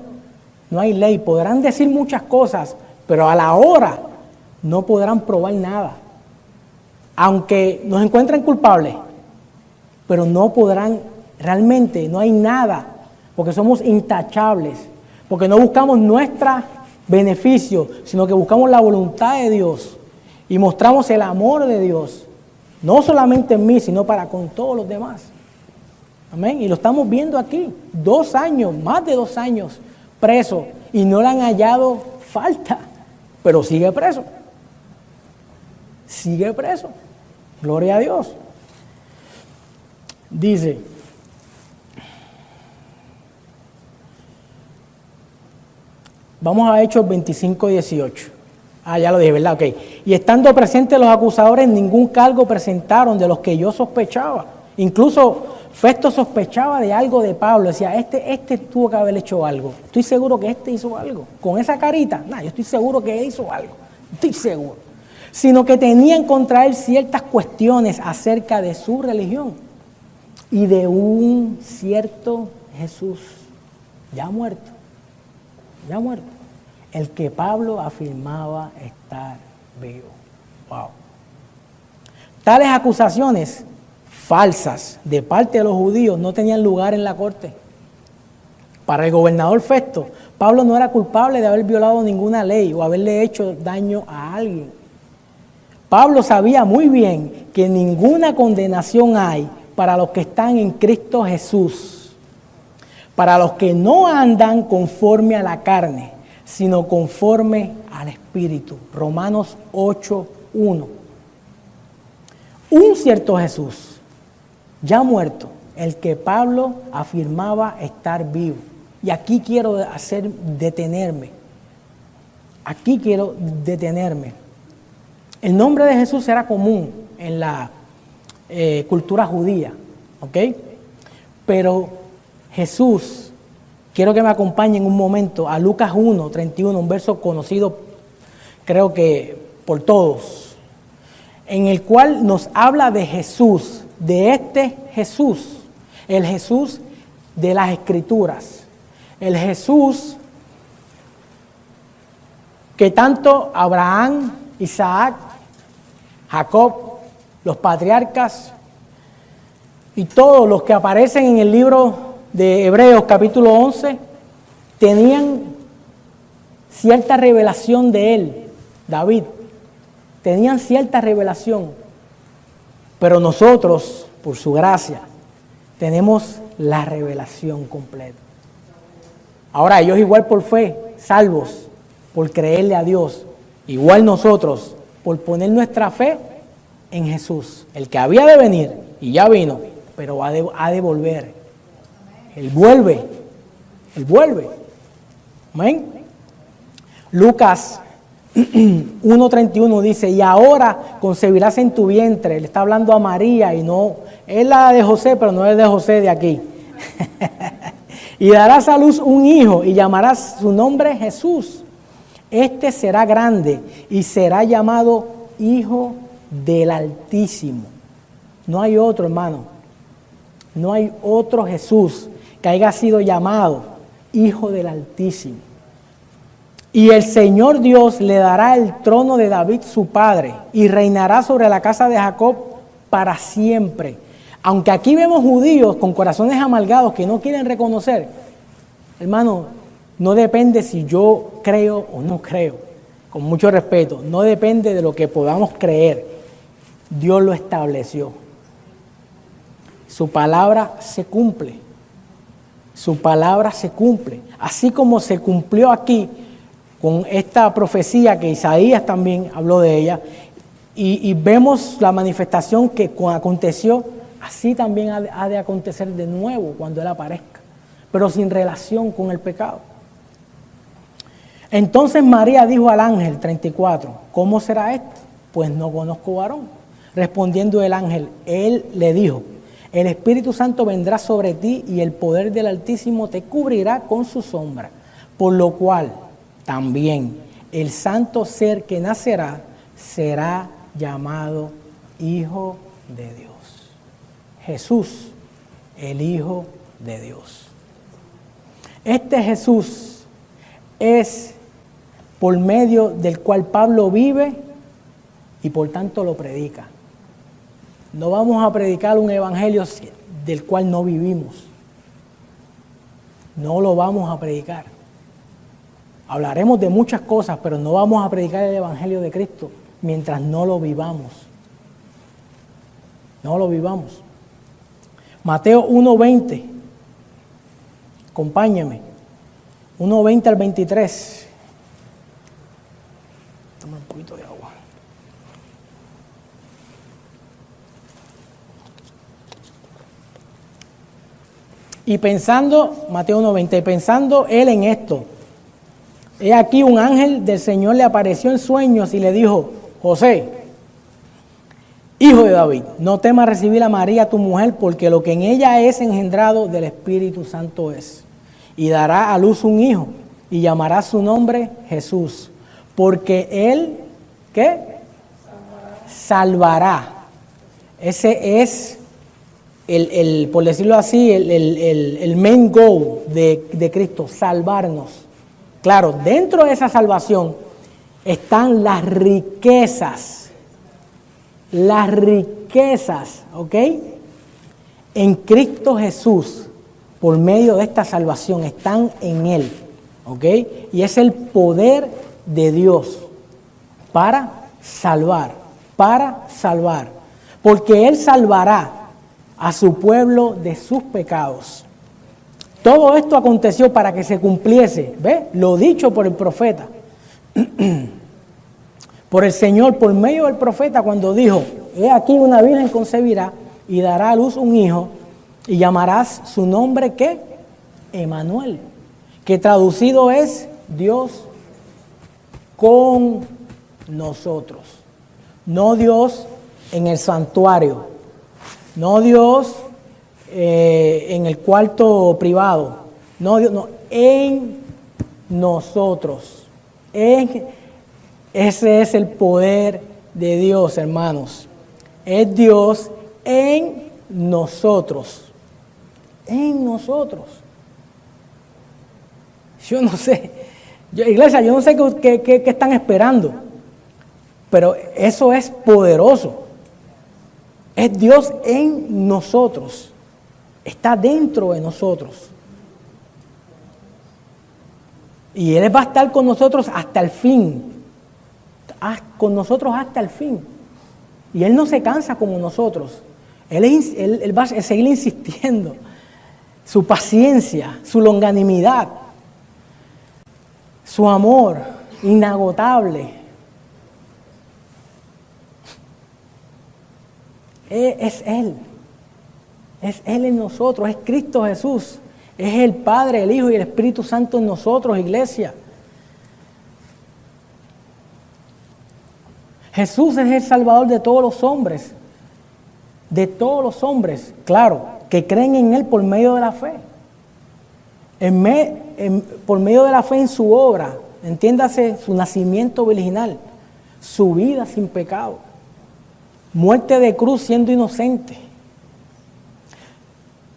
no hay ley. Podrán decir muchas cosas, pero a la hora no podrán probar nada. Aunque nos encuentren culpables, pero no podrán, realmente no hay nada, porque somos intachables, porque no buscamos nuestro beneficio, sino que buscamos la voluntad de Dios y mostramos el amor de Dios, no solamente en mí, sino para con todos los demás. Amén. Y lo estamos viendo aquí, 2 años, más de 2 años preso, y no le han hallado falta, pero sigue preso. Sigue preso. Gloria a Dios. Dice, vamos a Hechos 25, 18. Ya lo dije, ¿verdad? Ok. Y estando presentes los acusadores, ningún cargo presentaron de los que yo sospechaba. Incluso Festo sospechaba de algo de Pablo. Decía, este tuvo que haber hecho algo. Estoy seguro que este hizo algo. Con esa carita, yo estoy seguro que él hizo algo. Estoy seguro. Sino que tenían contra él ciertas cuestiones acerca de su religión y de un cierto Jesús ya muerto, el que Pablo afirmaba estar vivo. Wow. Tales acusaciones falsas de parte de los judíos no tenían lugar en la corte. Para el gobernador Festo, Pablo no era culpable de haber violado ninguna ley o haberle hecho daño a alguien. Pablo sabía muy bien que ninguna condenación hay para los que están en Cristo Jesús, para los que no andan conforme a la carne, sino conforme al Espíritu. Romanos 8:1. Un cierto Jesús, ya muerto, el que Pablo afirmaba estar vivo. Y aquí quiero detenerme. Aquí quiero detenerme. El nombre de Jesús era común en la cultura judía, ¿ok? Pero Jesús, quiero que me acompañen un momento a Lucas 1:31, un verso conocido creo que por todos, en el cual nos habla de Jesús, de este Jesús, el Jesús de las Escrituras, el Jesús que tanto Abraham, Isaac, Jacob, los patriarcas y todos los que aparecen en el libro de Hebreos capítulo 11 tenían cierta revelación de él, David, tenían cierta revelación, pero nosotros, por su gracia, tenemos la revelación completa. Ahora ellos igual por fe, salvos, por creerle a Dios, igual nosotros, por poner nuestra fe en Jesús, el que había de venir y ya vino, pero ha de volver. Él vuelve. Amén. Lucas 1:31 dice, y ahora concebirás en tu vientre. Le está hablando a María y no, es la de José, pero no es de José de aquí. Y darás a luz un hijo y llamarás su nombre Jesús. Este será grande y será llamado Hijo del Altísimo. No hay otro, hermano. No hay otro Jesús que haya sido llamado Hijo del Altísimo. Y el Señor Dios le dará el trono de David su padre y reinará sobre la casa de Jacob para siempre. Aunque aquí vemos judíos con corazones amargados que no quieren reconocer, hermano, no depende si yo creo o no creo, con mucho respeto, no depende de lo que podamos creer. Dios lo estableció. Su palabra se cumple. Su palabra se cumple. Así como se cumplió aquí con esta profecía que Isaías también habló de ella, y vemos la manifestación que aconteció, así también ha de acontecer de nuevo cuando Él aparezca, pero sin relación con el pecado. Entonces María dijo al ángel, 34, ¿cómo será esto? Pues no conozco varón. Respondiendo el ángel, él le dijo, el Espíritu Santo vendrá sobre ti y el poder del Altísimo te cubrirá con su sombra, por lo cual también el santo ser que nacerá será llamado Hijo de Dios. Jesús, el Hijo de Dios. Este Jesús es por medio del cual Pablo vive y por tanto lo predica. No vamos a predicar un evangelio del cual no vivimos. No lo vamos a predicar. Hablaremos de muchas cosas, pero no vamos a predicar el evangelio de Cristo mientras no lo vivamos. No lo vivamos. Mateo 1:20. Acompáñame. 1:20 al 23. Toma un poquito de agua. Y pensando, Mateo 1:20, pensando él en esto, he aquí un ángel del Señor le apareció en sueños y le dijo, José, hijo de David, no temas recibir a María tu mujer, porque lo que en ella es engendrado del Espíritu Santo es. Y dará a luz un hijo, y llamará su nombre Jesús, porque él, ¿qué? Salvará. Ese es por decirlo así, el main goal de Cristo, salvarnos. Claro, dentro de esa salvación están las riquezas, ¿ok? En Cristo Jesús, por medio de esta salvación, están en Él, ¿ok? Y es el poder de Dios para salvar. para salvar, porque Él salvará a su pueblo de sus pecados. Todo esto aconteció para que se cumpliese, ¿ve? Lo dicho por el profeta, por el Señor, por medio del profeta, cuando dijo: he aquí una virgen concebirá y dará a luz un hijo, y llamarás su nombre, ¿qué? Emanuel, que traducido es Dios con nosotros. No Dios en el santuario, no Dios en el cuarto privado, no Dios, no, en nosotros. Ese es el poder de Dios, hermanos. Es Dios en nosotros. En nosotros. Yo no sé, iglesia, yo no sé qué están esperando, pero eso es poderoso. Es Dios en nosotros. Está dentro de nosotros. Y Él va a estar con nosotros hasta el fin. Con nosotros hasta el fin. Y Él no se cansa como nosotros. Él va a seguir insistiendo. Su paciencia, su longanimidad, su amor inagotable. Es Él. Es Él en nosotros, es Cristo Jesús. Es el Padre, el Hijo y el Espíritu Santo en nosotros, iglesia. Jesús es el Salvador de todos los hombres. De todos los hombres, claro, que creen en Él por medio de la fe. Por medio de la fe en su obra, entiéndase, su nacimiento virginal, su vida sin pecado, muerte de cruz siendo inocente.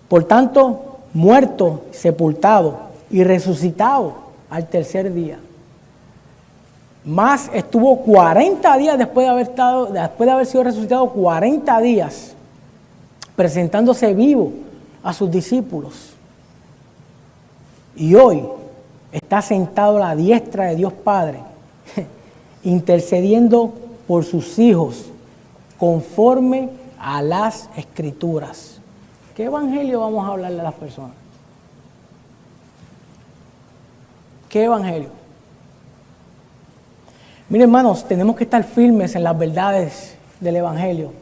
Por tanto, muerto, sepultado y resucitado al tercer día. Más estuvo 40 días después de haber sido resucitado, 40 días presentándose vivo a sus discípulos. Y hoy está sentado a la diestra de Dios Padre, intercediendo por sus hijos conforme a las Escrituras. ¿Qué evangelio vamos a hablarle a las personas? ¿Qué evangelio? Miren, hermanos, tenemos que estar firmes en las verdades del evangelio.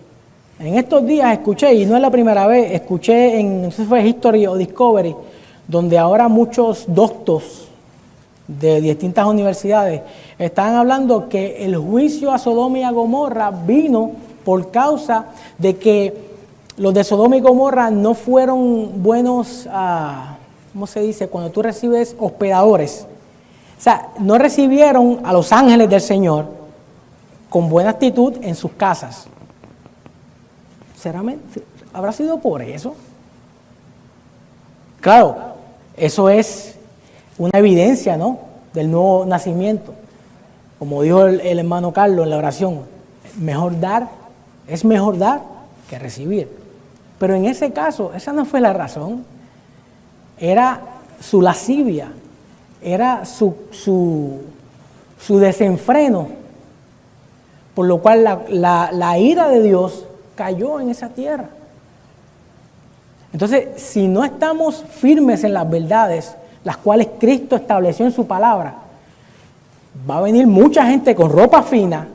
En estos días escuché, y no es la primera vez, escuché no sé si fue History o Discovery, donde ahora muchos doctos de distintas universidades están hablando que el juicio a Sodoma y a Gomorra vino por causa de que los de Sodoma y Gomorra no fueron buenos, ¿cómo se dice? Cuando tú recibes hospedadores. O sea, no recibieron a los ángeles del Señor con buena actitud en sus casas. ¿Habrá sido por eso? Claro, eso es una evidencia, ¿no?, del nuevo nacimiento. Como dijo el hermano Carlos en la oración, es mejor dar que recibir. Pero en ese caso, esa no fue la razón. Era su lascivia, era su desenfreno, por lo cual la ira de Dios cayó en esa tierra. Entonces, si no estamos firmes en las verdades, las cuales Cristo estableció en su palabra, va a venir mucha gente con ropa fina.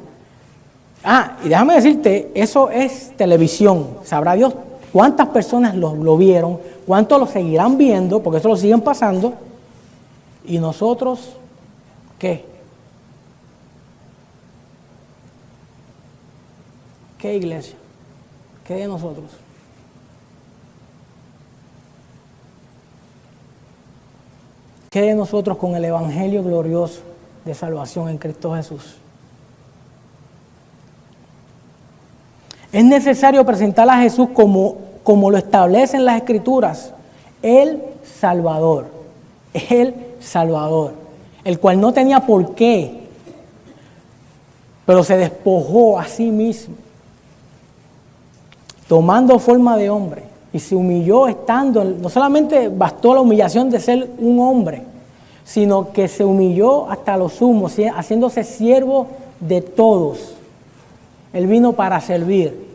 Y déjame decirte, eso es televisión. Sabrá Dios cuántas personas lo vieron, cuántos lo seguirán viendo, porque eso lo siguen pasando. Y nosotros, ¿qué? ¿Qué iglesia? ¿Qué de nosotros? ¿Qué de nosotros con el evangelio glorioso de salvación en Cristo Jesús? Es necesario presentar a Jesús como lo establecen las Escrituras, el Salvador, el cual no tenía por qué, pero se despojó a sí mismo, tomando forma de hombre, y se humilló no solamente bastó la humillación de ser un hombre, sino que se humilló hasta lo sumo, haciéndose siervo de todos. Él vino para servir.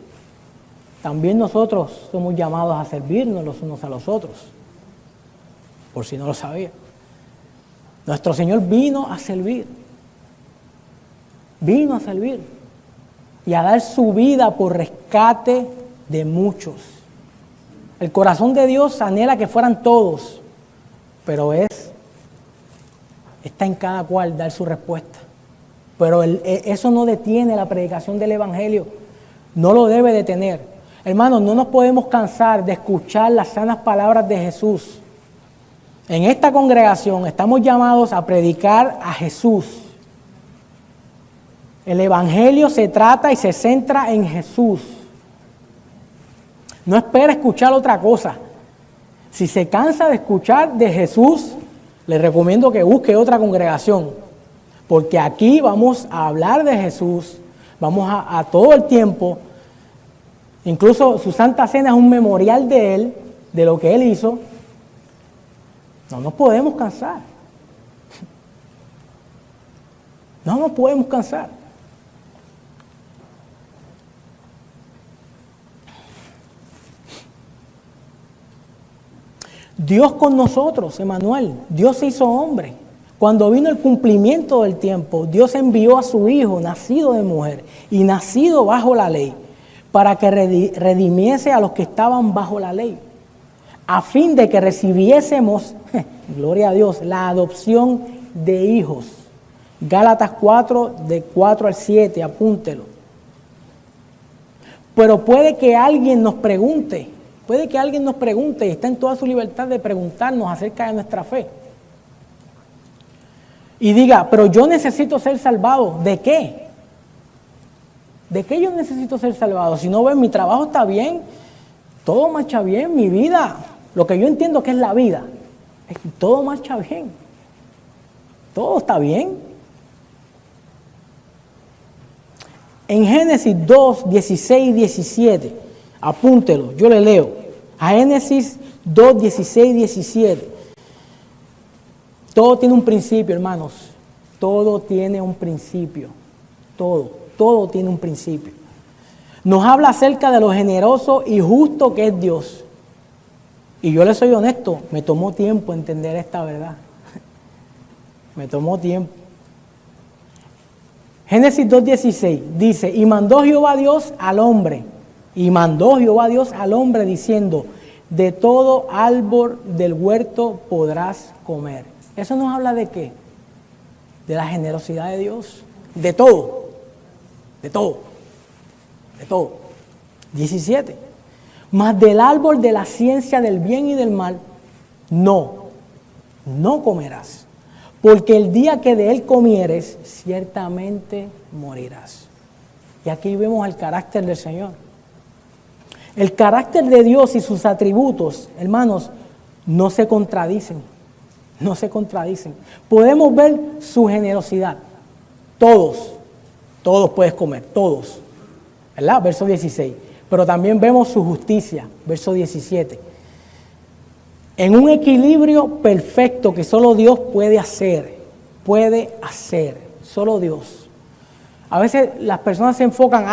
También nosotros somos llamados a servirnos los unos a los otros, por si no lo sabía. Nuestro Señor vino a servir y a dar su vida por rescate de muchos. El corazón de Dios anhela que fueran todos, pero está en cada cual dar su respuesta. Pero eso no detiene la predicación del Evangelio, no lo debe detener. Hermanos, no nos podemos cansar de escuchar las sanas palabras de Jesús. En esta congregación estamos llamados a predicar a Jesús. El Evangelio se trata y se centra en Jesús. No espera escuchar otra cosa. Si se cansa de escuchar de Jesús, le recomiendo que busque otra congregación. Porque aquí vamos a hablar de Jesús, vamos a todo el tiempo. Incluso su Santa Cena es un memorial de Él, de lo que Él hizo. No nos podemos cansar. No nos podemos cansar. Dios con nosotros, Emmanuel. Dios se hizo hombre. Cuando vino el cumplimiento del tiempo, Dios envió a su Hijo, nacido de mujer y nacido bajo la ley, para que redimiese a los que estaban bajo la ley, a fin de que recibiésemos, gloria a Dios, la adopción de hijos. Gálatas 4, de 4 al 7, apúntelo. Pero puede que alguien nos pregunte, y está en toda su libertad de preguntarnos acerca de nuestra fe. Y diga, pero yo necesito ser salvado. ¿De qué? ¿De qué yo necesito ser salvado? Si no ven, mi trabajo está bien, todo marcha bien, mi vida, lo que yo entiendo que es la vida, todo marcha bien, todo está bien. En Génesis 2, 16 y 17, apúntelo, yo le leo. A Génesis 2, 16 y 17. Todo tiene un principio, hermanos. Todo tiene un principio. Todo tiene un principio. Nos habla acerca de lo generoso y justo que es Dios. Y yo le soy honesto, me tomó tiempo entender esta verdad. Me tomó tiempo. Génesis 2:16 dice, y mandó Jehová Dios al hombre diciendo, de todo árbol del huerto podrás comer. ¿Eso nos habla de qué? De la generosidad de Dios. De todo. 17. Mas del árbol de la ciencia del bien y del mal, no comerás. Porque el día que de él comieres, ciertamente morirás. Y aquí vemos el carácter del Señor. El carácter de Dios y sus atributos, hermanos, no se contradicen. Podemos ver su generosidad. Todos puedes comer, todos. ¿Verdad? Verso 16. Pero también vemos su justicia, verso 17. En un equilibrio perfecto que solo Dios puede hacer, solo Dios. A veces las personas se enfocan,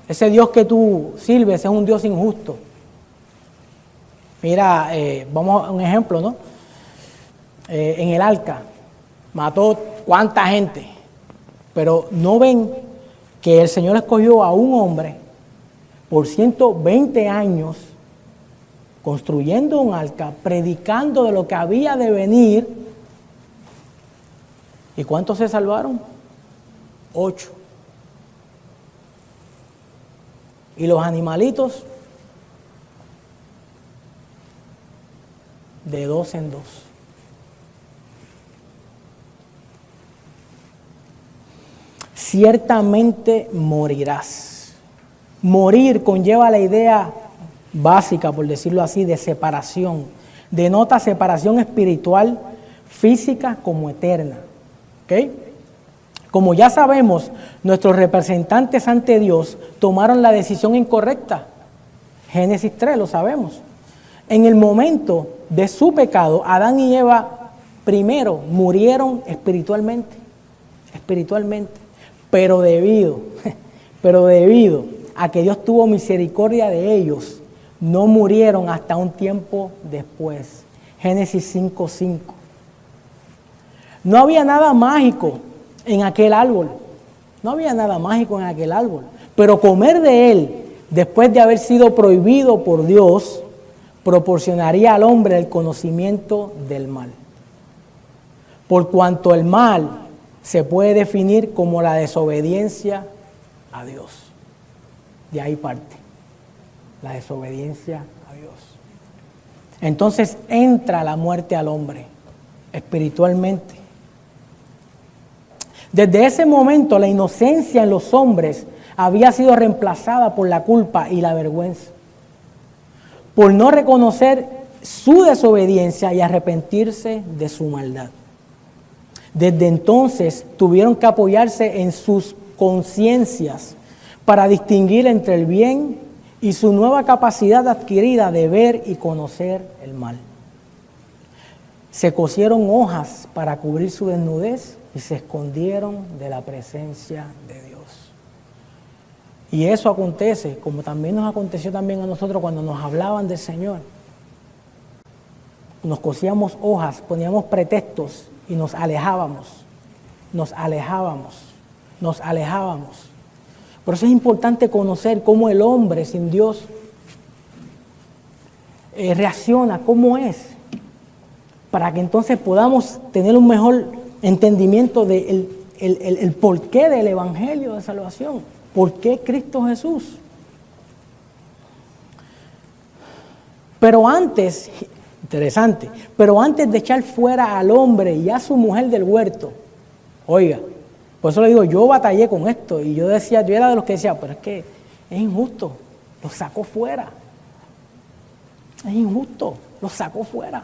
ese Dios que tú sirves es un Dios injusto. Mira, vamos a un ejemplo, ¿no? En el arca, mató cuánta gente, pero no ven que el Señor escogió a un hombre por 120 años construyendo un arca, predicando de lo que había de venir. ¿Y cuántos se salvaron? 8. ¿Y los animalitos? De 2 en 2. Ciertamente morirás. Morir conlleva la idea básica, por decirlo así, de separación. Denota separación espiritual, física como eterna. ¿Ok? Como ya sabemos, nuestros representantes ante Dios tomaron la decisión incorrecta. Génesis 3, lo sabemos. En el momento de su pecado, Adán y Eva primero murieron espiritualmente. Pero pero debido a que Dios tuvo misericordia de ellos, no murieron hasta un tiempo después. Génesis 5:5. No había nada mágico en aquel árbol. No había nada mágico en aquel árbol. Pero comer de él, después de haber sido prohibido por Dios, proporcionaría al hombre el conocimiento del mal. Por cuanto el mal se puede definir como la desobediencia a Dios. De ahí parte. La desobediencia a Dios. Entonces entra la muerte al hombre, espiritualmente. Desde ese momento la inocencia en los hombres había sido reemplazada por la culpa y la vergüenza. Por no reconocer su desobediencia y arrepentirse de su maldad. Desde entonces tuvieron que apoyarse en sus conciencias para distinguir entre el bien y su nueva capacidad adquirida de ver y conocer el mal. Se cosieron hojas para cubrir su desnudez y se escondieron de la presencia de Dios. Y eso acontece, como también nos aconteció también a nosotros cuando nos hablaban del Señor. Nos cosíamos hojas, poníamos pretextos y nos alejábamos. Nos alejábamos. Nos alejábamos. Por eso es importante conocer cómo el hombre sin Dios reacciona, cómo es, para que entonces podamos tener un mejor entendimiento del el porqué del Evangelio de salvación. ¿Por qué Cristo Jesús? Pero antes, interesante, pero antes de echar fuera al hombre y a su mujer del huerto, oiga, por eso le digo, yo batallé con esto y yo era de los que decía, pero es que es injusto, los sacó fuera. Es injusto, los sacó fuera.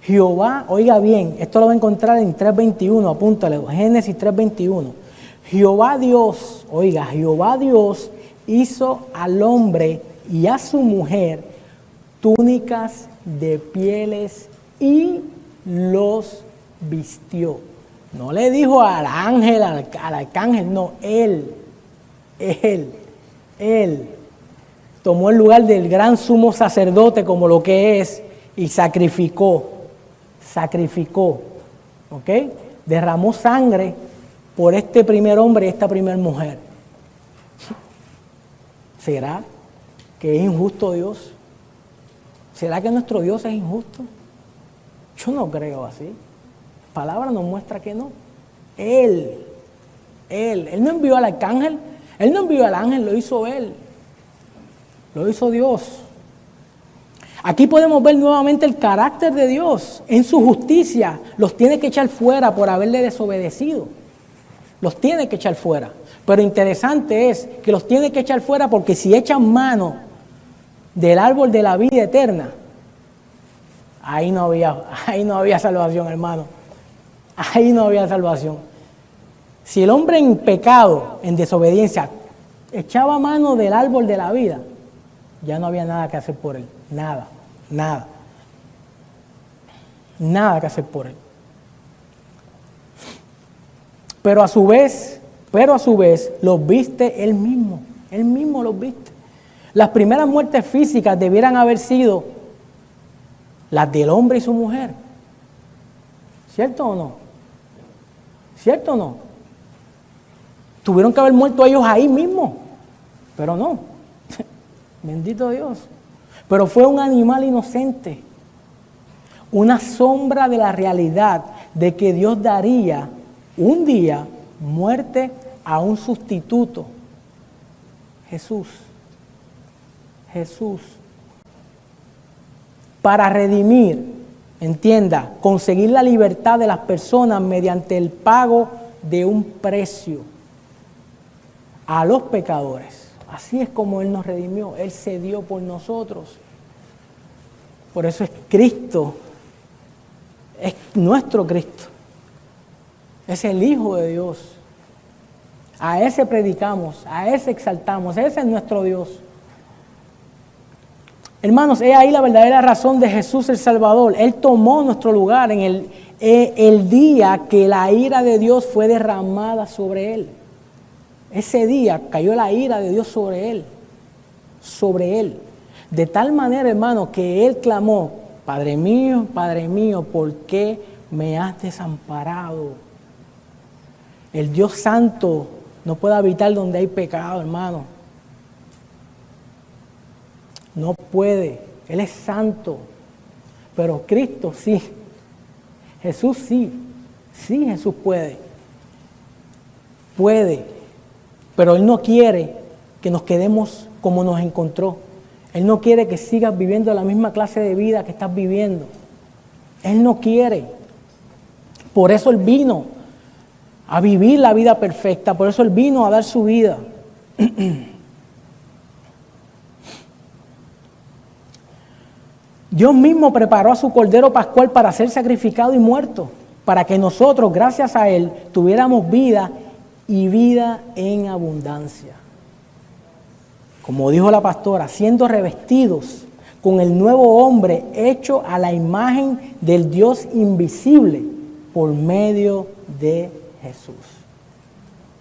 Jehová, oiga bien, esto lo va a encontrar en 3:21, apúntale, Génesis 3:21. Jehová Dios, oiga, Jehová Dios hizo al hombre y a su mujer túnicas de pieles y los vistió. No le dijo al ángel, al arcángel, no, él tomó el lugar del gran sumo sacerdote como lo que es y sacrificó, ¿ok? Derramó sangre por este primer hombre y esta primera mujer. ¿Será que es injusto Dios? ¿Será que nuestro Dios es injusto? Yo no creo así. La palabra nos muestra que no. Él no envió al arcángel, él no envió al ángel, lo hizo él. Lo hizo Dios. Aquí podemos ver nuevamente el carácter de Dios. En su justicia los tiene que echar fuera por haberle desobedecido. Los tiene que echar fuera. Pero interesante es que los tiene que echar fuera porque si echan mano del árbol de la vida eterna, ahí no había salvación, hermano. Ahí no había salvación. Si el hombre en pecado, en desobediencia, echaba mano del árbol de la vida, ya no había nada que hacer por él. Nada que hacer por él. Pero a su vez, los viste él mismo los viste. Las primeras muertes físicas debieran haber sido las del hombre y su mujer. ¿Cierto o no? ¿Cierto o no? Tuvieron que haber muerto ellos ahí mismo, pero no. Bendito Dios. Pero fue un animal inocente, una sombra de la realidad de que Dios daría un día muerte a un sustituto. Jesús. Para redimir, entienda, conseguir la libertad de las personas mediante el pago de un precio a los pecadores. Así es como Él nos redimió, Él se dio por nosotros. Por eso es Cristo, es nuestro Cristo, es el Hijo de Dios. A ese predicamos, a ese exaltamos, ese es nuestro Dios. Hermanos, es ahí la verdadera razón de Jesús el Salvador. Él tomó nuestro lugar en el día que la ira de Dios fue derramada sobre Él. ese día cayó la ira de Dios sobre él. De tal manera, hermano, que él clamó, Padre mío, ¿por qué me has desamparado? El Dios Santo no puede habitar donde hay pecado, hermano. No puede. Él es santo. Pero Cristo sí. Jesús sí. Sí, Jesús puede. Puede. Pero Él no quiere que nos quedemos como nos encontró. Él no quiere que sigas viviendo la misma clase de vida que estás viviendo. Él no quiere. Por eso Él vino a vivir la vida perfecta. Por eso Él vino a dar su vida. Dios mismo preparó a su Cordero Pascual para ser sacrificado y muerto, para que nosotros, gracias a Él, tuviéramos vida y vida en abundancia. Como dijo la pastora, siendo revestidos con el nuevo hombre hecho a la imagen del Dios invisible por medio de Jesús.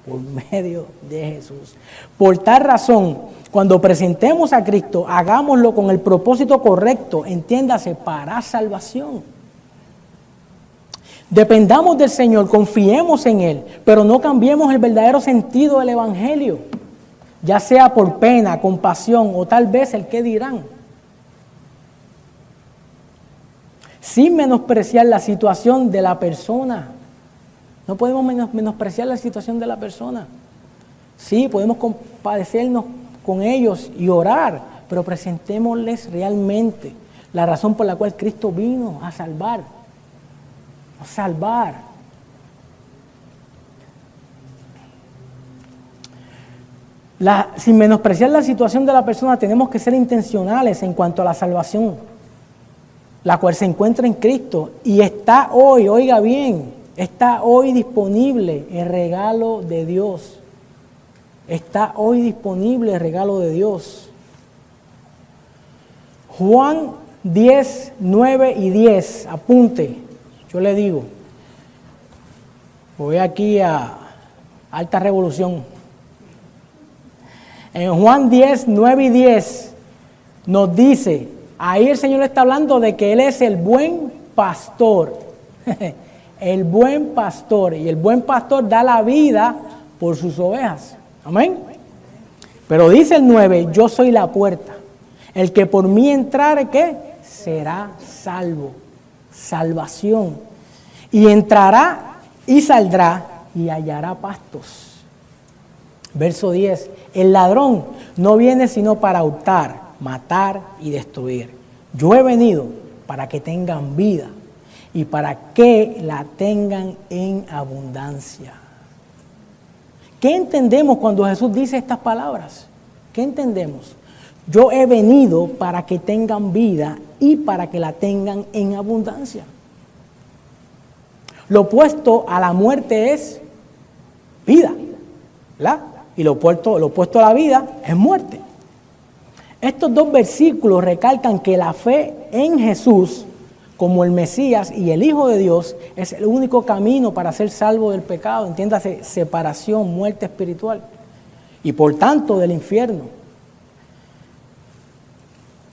Por medio de Jesús. Por tal razón, cuando presentemos a Cristo, hagámoslo con el propósito correcto, entiéndase, para salvación. Dependamos del Señor, confiemos en Él, pero no cambiemos el verdadero sentido del Evangelio, ya sea por pena, compasión o tal vez el qué dirán. Sin menospreciar la situación de la persona. No podemos menospreciar la situación de la persona. Sí, podemos compadecernos con ellos y orar, pero presentémosles realmente la razón por la cual Cristo vino a salvar. A salvar. Sin menospreciar la situación de la persona, tenemos que ser intencionales en cuanto a la salvación, la cual se encuentra en Cristo y está hoy, oiga bien, está hoy disponible el regalo de Dios. Está hoy disponible el regalo de Dios. Juan 10, 9 y 10, apunte, yo le digo, voy aquí a Alta Revolución. En Juan 10, 9 y 10 nos dice, ahí el Señor está hablando de que Él es el buen pastor. El buen pastor. Y el buen pastor da la vida por sus ovejas. Amén. Pero dice el 9, yo soy la puerta. El que por mí entrare, ¿qué? Será salvo. Salvación. Y entrará y saldrá y hallará pastos. Verso 10, el ladrón no viene sino para hurtar, matar y destruir. Yo he venido para que tengan vida y para que la tengan en abundancia. ¿Qué entendemos cuando Jesús dice estas palabras? ¿Qué entendemos? Yo he venido para que tengan vida y para que la tengan en abundancia. Lo opuesto a la muerte es vida, ¿verdad? Y lo opuesto a la vida es muerte. Estos dos versículos recalcan que la fe en Jesús como el Mesías y el Hijo de Dios es el único camino para ser salvo del pecado, entiéndase, separación, muerte espiritual y por tanto del infierno.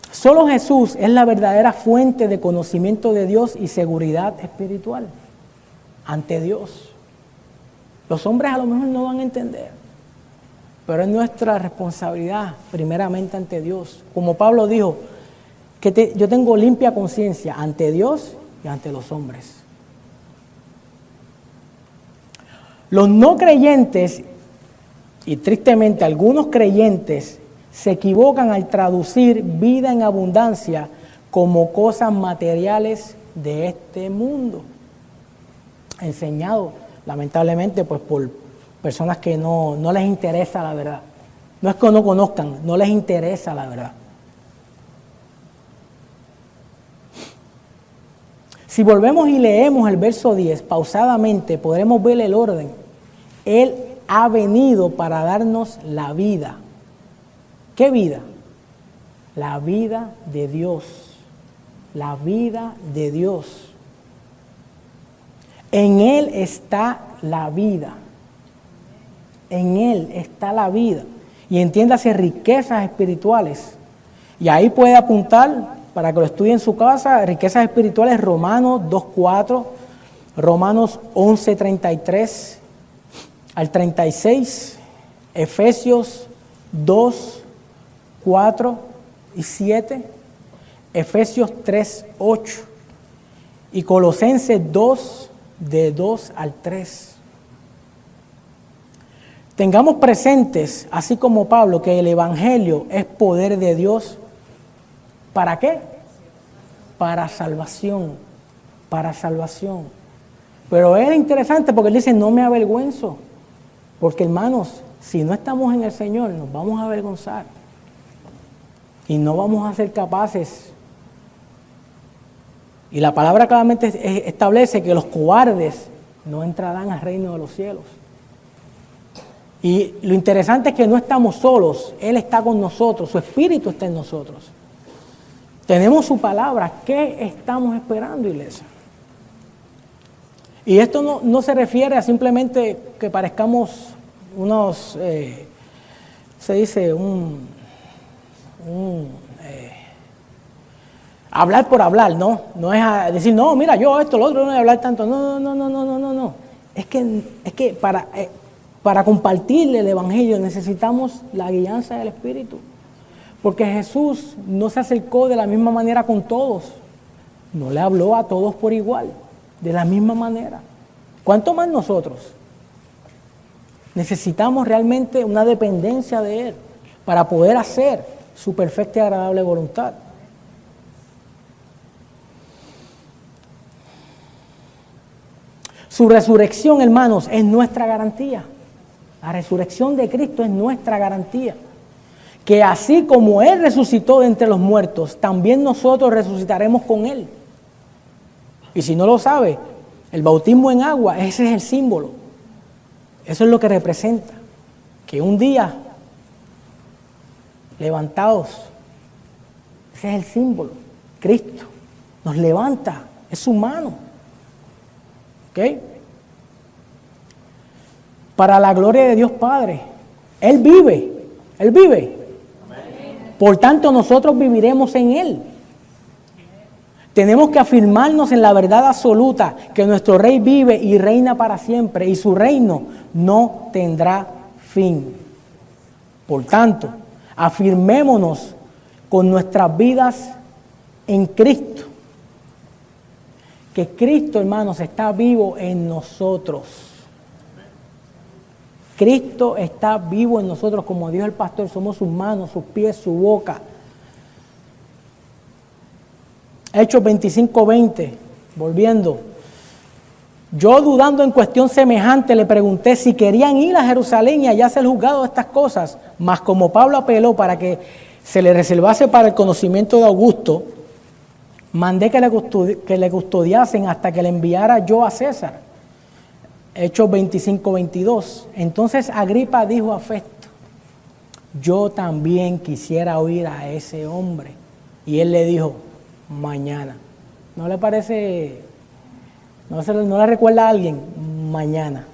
Solo Jesús es la verdadera fuente de conocimiento de Dios y seguridad espiritual ante Dios. Los hombres a lo mejor no van a entender, pero es nuestra responsabilidad primeramente ante Dios. Como Pablo dijo, que yo tengo limpia conciencia ante Dios y ante los hombres. Los no creyentes, y tristemente algunos creyentes, se equivocan al traducir vida en abundancia como cosas materiales de este mundo. Enseñado, lamentablemente, pues por personas que no les interesa la verdad. No es que no conozcan, no les interesa la verdad. Si volvemos y leemos el verso 10 pausadamente, podremos ver el orden. Él ha venido para darnos la vida. ¿Qué vida? La vida de Dios. La vida de Dios. En Él está la vida. En Él está la vida. Y entiéndase riquezas espirituales. Y ahí puede apuntar, para que lo estudie en su casa, riquezas espirituales, Romanos 2:4, Romanos 11:33 al 36, Efesios 2:4 y 7, Efesios 3:8 y Colosenses 2, de 2 al 3. Tengamos presentes, así como Pablo, que el Evangelio es poder de Dios. ¿Para qué? Para salvación, para salvación. Pero es interesante porque él dice, no me avergüenzo, porque hermanos, si no estamos en el Señor, nos vamos a avergonzar y no vamos a ser capaces. Y la palabra claramente establece que los cobardes no entrarán al reino de los cielos. Y lo interesante es que no estamos solos, Él está con nosotros, su Espíritu está en nosotros. Tenemos su palabra. ¿Qué estamos esperando, iglesia? Y esto no se refiere a simplemente que parezcamos unos, se dice, hablar por hablar, ¿no? No es a decir, no, mira, yo esto, lo otro, no voy a hablar tanto. No. Es que para compartirle el Evangelio necesitamos la guianza del Espíritu. Porque Jesús no se acercó de la misma manera con todos. No le habló a todos por igual, de la misma manera. ¿Cuánto más nosotros? Necesitamos realmente una dependencia de Él para poder hacer su perfecta y agradable voluntad. Su resurrección, hermanos, es nuestra garantía. La resurrección de Cristo es nuestra garantía. Que así como Él resucitó de entre los muertos, también nosotros resucitaremos con Él. Y si no lo sabe, el bautismo en agua, ese es el símbolo. Eso es lo que representa. Que un día, levantados, ese es el símbolo. Cristo nos levanta, es su mano. ¿Ok? Para la gloria de Dios Padre. Él vive. Por tanto, nosotros viviremos en Él. Tenemos que afirmarnos en la verdad absoluta que nuestro Rey vive y reina para siempre y su reino no tendrá fin. Por tanto, afirmémonos con nuestras vidas en Cristo. Que Cristo, hermanos, está vivo en nosotros. Cristo está vivo en nosotros, como dijo el pastor, somos sus manos, sus pies, su boca. Hechos 25:20, volviendo. Yo, dudando en cuestión semejante, le pregunté si querían ir a Jerusalén y allá ser juzgados de estas cosas, mas como Pablo apeló para que se le reservase para el conocimiento de Augusto, mandé que le custodiasen hasta que le enviara yo a César. Hechos 25:22. Entonces Agripa dijo a Festo, yo también quisiera oír a ese hombre. Y él le dijo, mañana. ¿No le parece, no le recuerda a alguien? Mañana.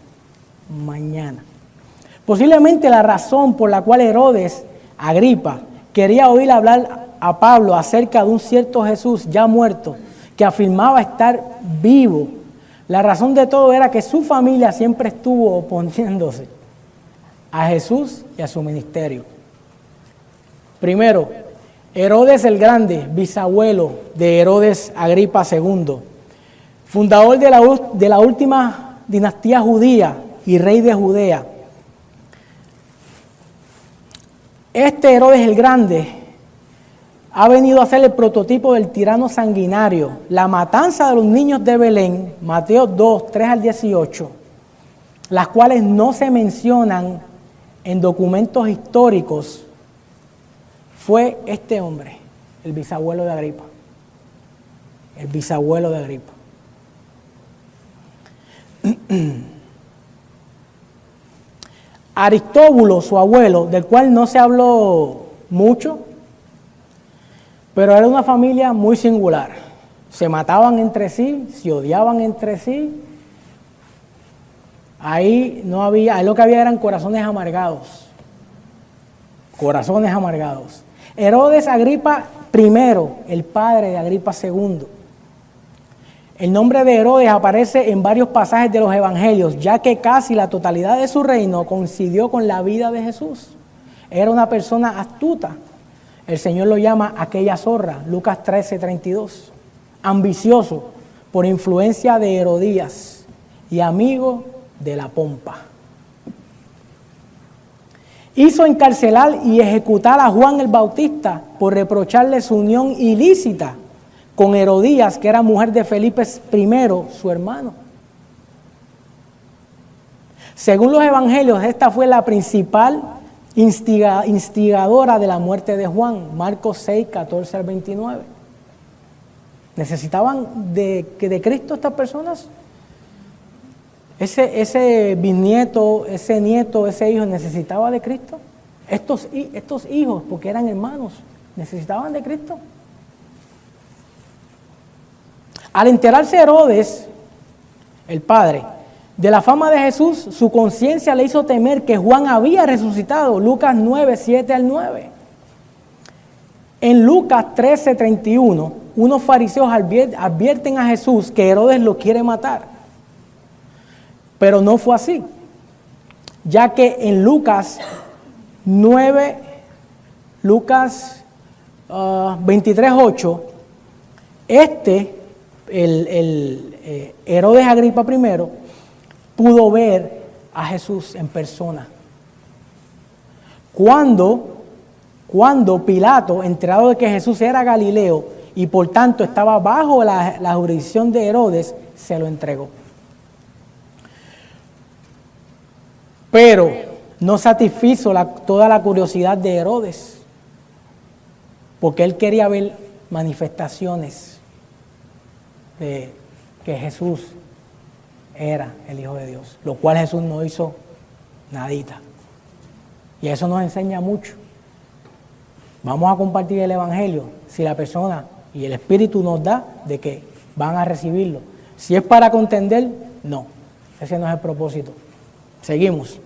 Posiblemente la razón por la cual Herodes, Agripa, quería oír hablar a Pablo acerca de un cierto Jesús ya muerto, que afirmaba estar vivo. La razón de todo era que su familia siempre estuvo oponiéndose a Jesús y a su ministerio. Primero, Herodes el Grande, bisabuelo de Herodes Agripa II, fundador de la última dinastía judía y rey de Judea. Este Herodes el Grande ha venido a ser el prototipo del tirano sanguinario. La matanza de los niños de Belén, Mateo 2, 3 al 18, las cuales no se mencionan en documentos históricos, fue este hombre, el bisabuelo de Agripa. El bisabuelo de Agripa. Aristóbulo, su abuelo, del cual no se habló mucho, pero era una familia muy singular. Se mataban entre sí, se odiaban entre sí. Ahí no había, ahí lo que había eran corazones amargados. Corazones amargados. Herodes Agripa I, el padre de Agripa II. El nombre de Herodes aparece en varios pasajes de los evangelios, ya que casi la totalidad de su reino coincidió con la vida de Jesús. Era una persona astuta. El Señor lo llama aquella zorra, Lucas 13:32. Ambicioso por influencia de Herodías y amigo de la pompa. Hizo encarcelar y ejecutar a Juan el Bautista por reprocharle su unión ilícita con Herodías, que era mujer de Felipe I, su hermano. Según los evangelios, esta fue la principal instigadora de la muerte de Juan, Marcos 6, 14 al 29. ¿Necesitaban de Cristo estas personas? Ese bisnieto, ese nieto, ese hijo, ¿necesitaba de Cristo? Estos hijos, porque eran hermanos, ¿necesitaban de Cristo? Al enterarse Herodes, el padre, de la fama de Jesús, su conciencia le hizo temer que Juan había resucitado. Lucas 9, 7 al 9. En Lucas 13:31, unos fariseos advierten a Jesús que Herodes lo quiere matar. Pero no fue así, ya que en Lucas 23:8, Herodes Agripa I, pudo ver a Jesús en persona. Cuando Pilato, enterado de que Jesús era Galileo y por tanto estaba bajo la jurisdicción de Herodes, se lo entregó. Pero no satisfizo toda la curiosidad de Herodes, porque él quería ver manifestaciones de que Jesús era el Hijo de Dios, lo cual Jesús no hizo nadita. Y eso nos enseña mucho. Vamos a compartir el Evangelio si la persona y el Espíritu nos da de que van a recibirlo. Si es para contender, no. Ese no es el propósito. Seguimos.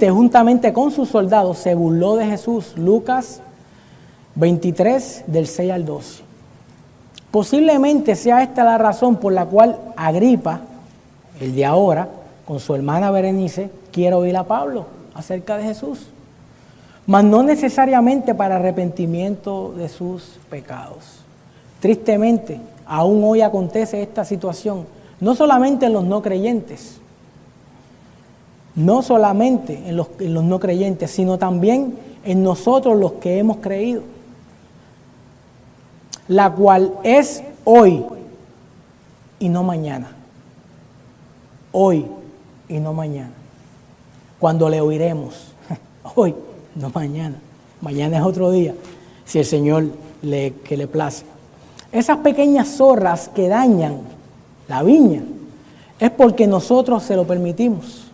Juntamente con sus soldados, se burló de Jesús. Lucas 23, del 6 al 12. Posiblemente sea esta la razón por la cual Agripa, el de ahora, con su hermana Berenice, quiere oír a Pablo acerca de Jesús, mas no necesariamente para arrepentimiento de sus pecados. Tristemente, aún hoy acontece esta situación, no solamente en los no creyentes, sino también en nosotros los que hemos creído, la cual es hoy y no mañana. Hoy y no mañana. Cuando le oiremos, hoy, no mañana. Mañana es otro día, si el Señor le place. Esas pequeñas zorras que dañan la viña es porque nosotros se lo permitimos.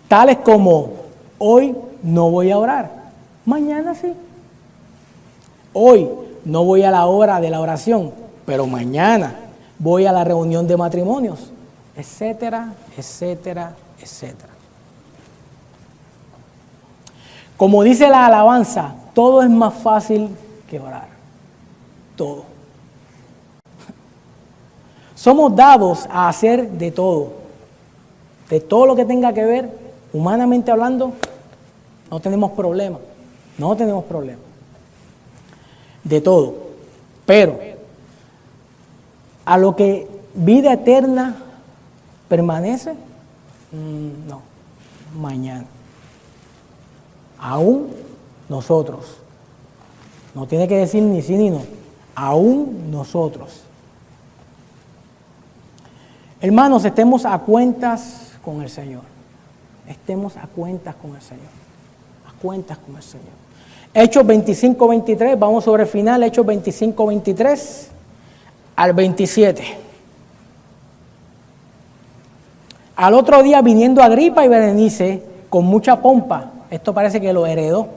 Tales como, hoy no voy a orar, mañana sí. Hoy no voy a la hora de la oración, pero mañana voy a la reunión de matrimonios, etcétera, etcétera, etcétera. Como dice la alabanza, todo es más fácil que orar. Todo. Somos dados a hacer de todo lo que tenga que ver, humanamente hablando, no tenemos problema, de todo, pero a lo que vida eterna permanece, no, mañana, aún nosotros, no tiene que decir ni sí ni no, aún nosotros. Hermanos, estemos a cuentas con el Señor. Estemos a cuentas con el Señor. A cuentas con el Señor. Hechos 25:23, vamos sobre el final, Hechos 25:23 al 27. Al otro día, viniendo Agripa y Berenice con mucha pompa, esto parece que lo heredó,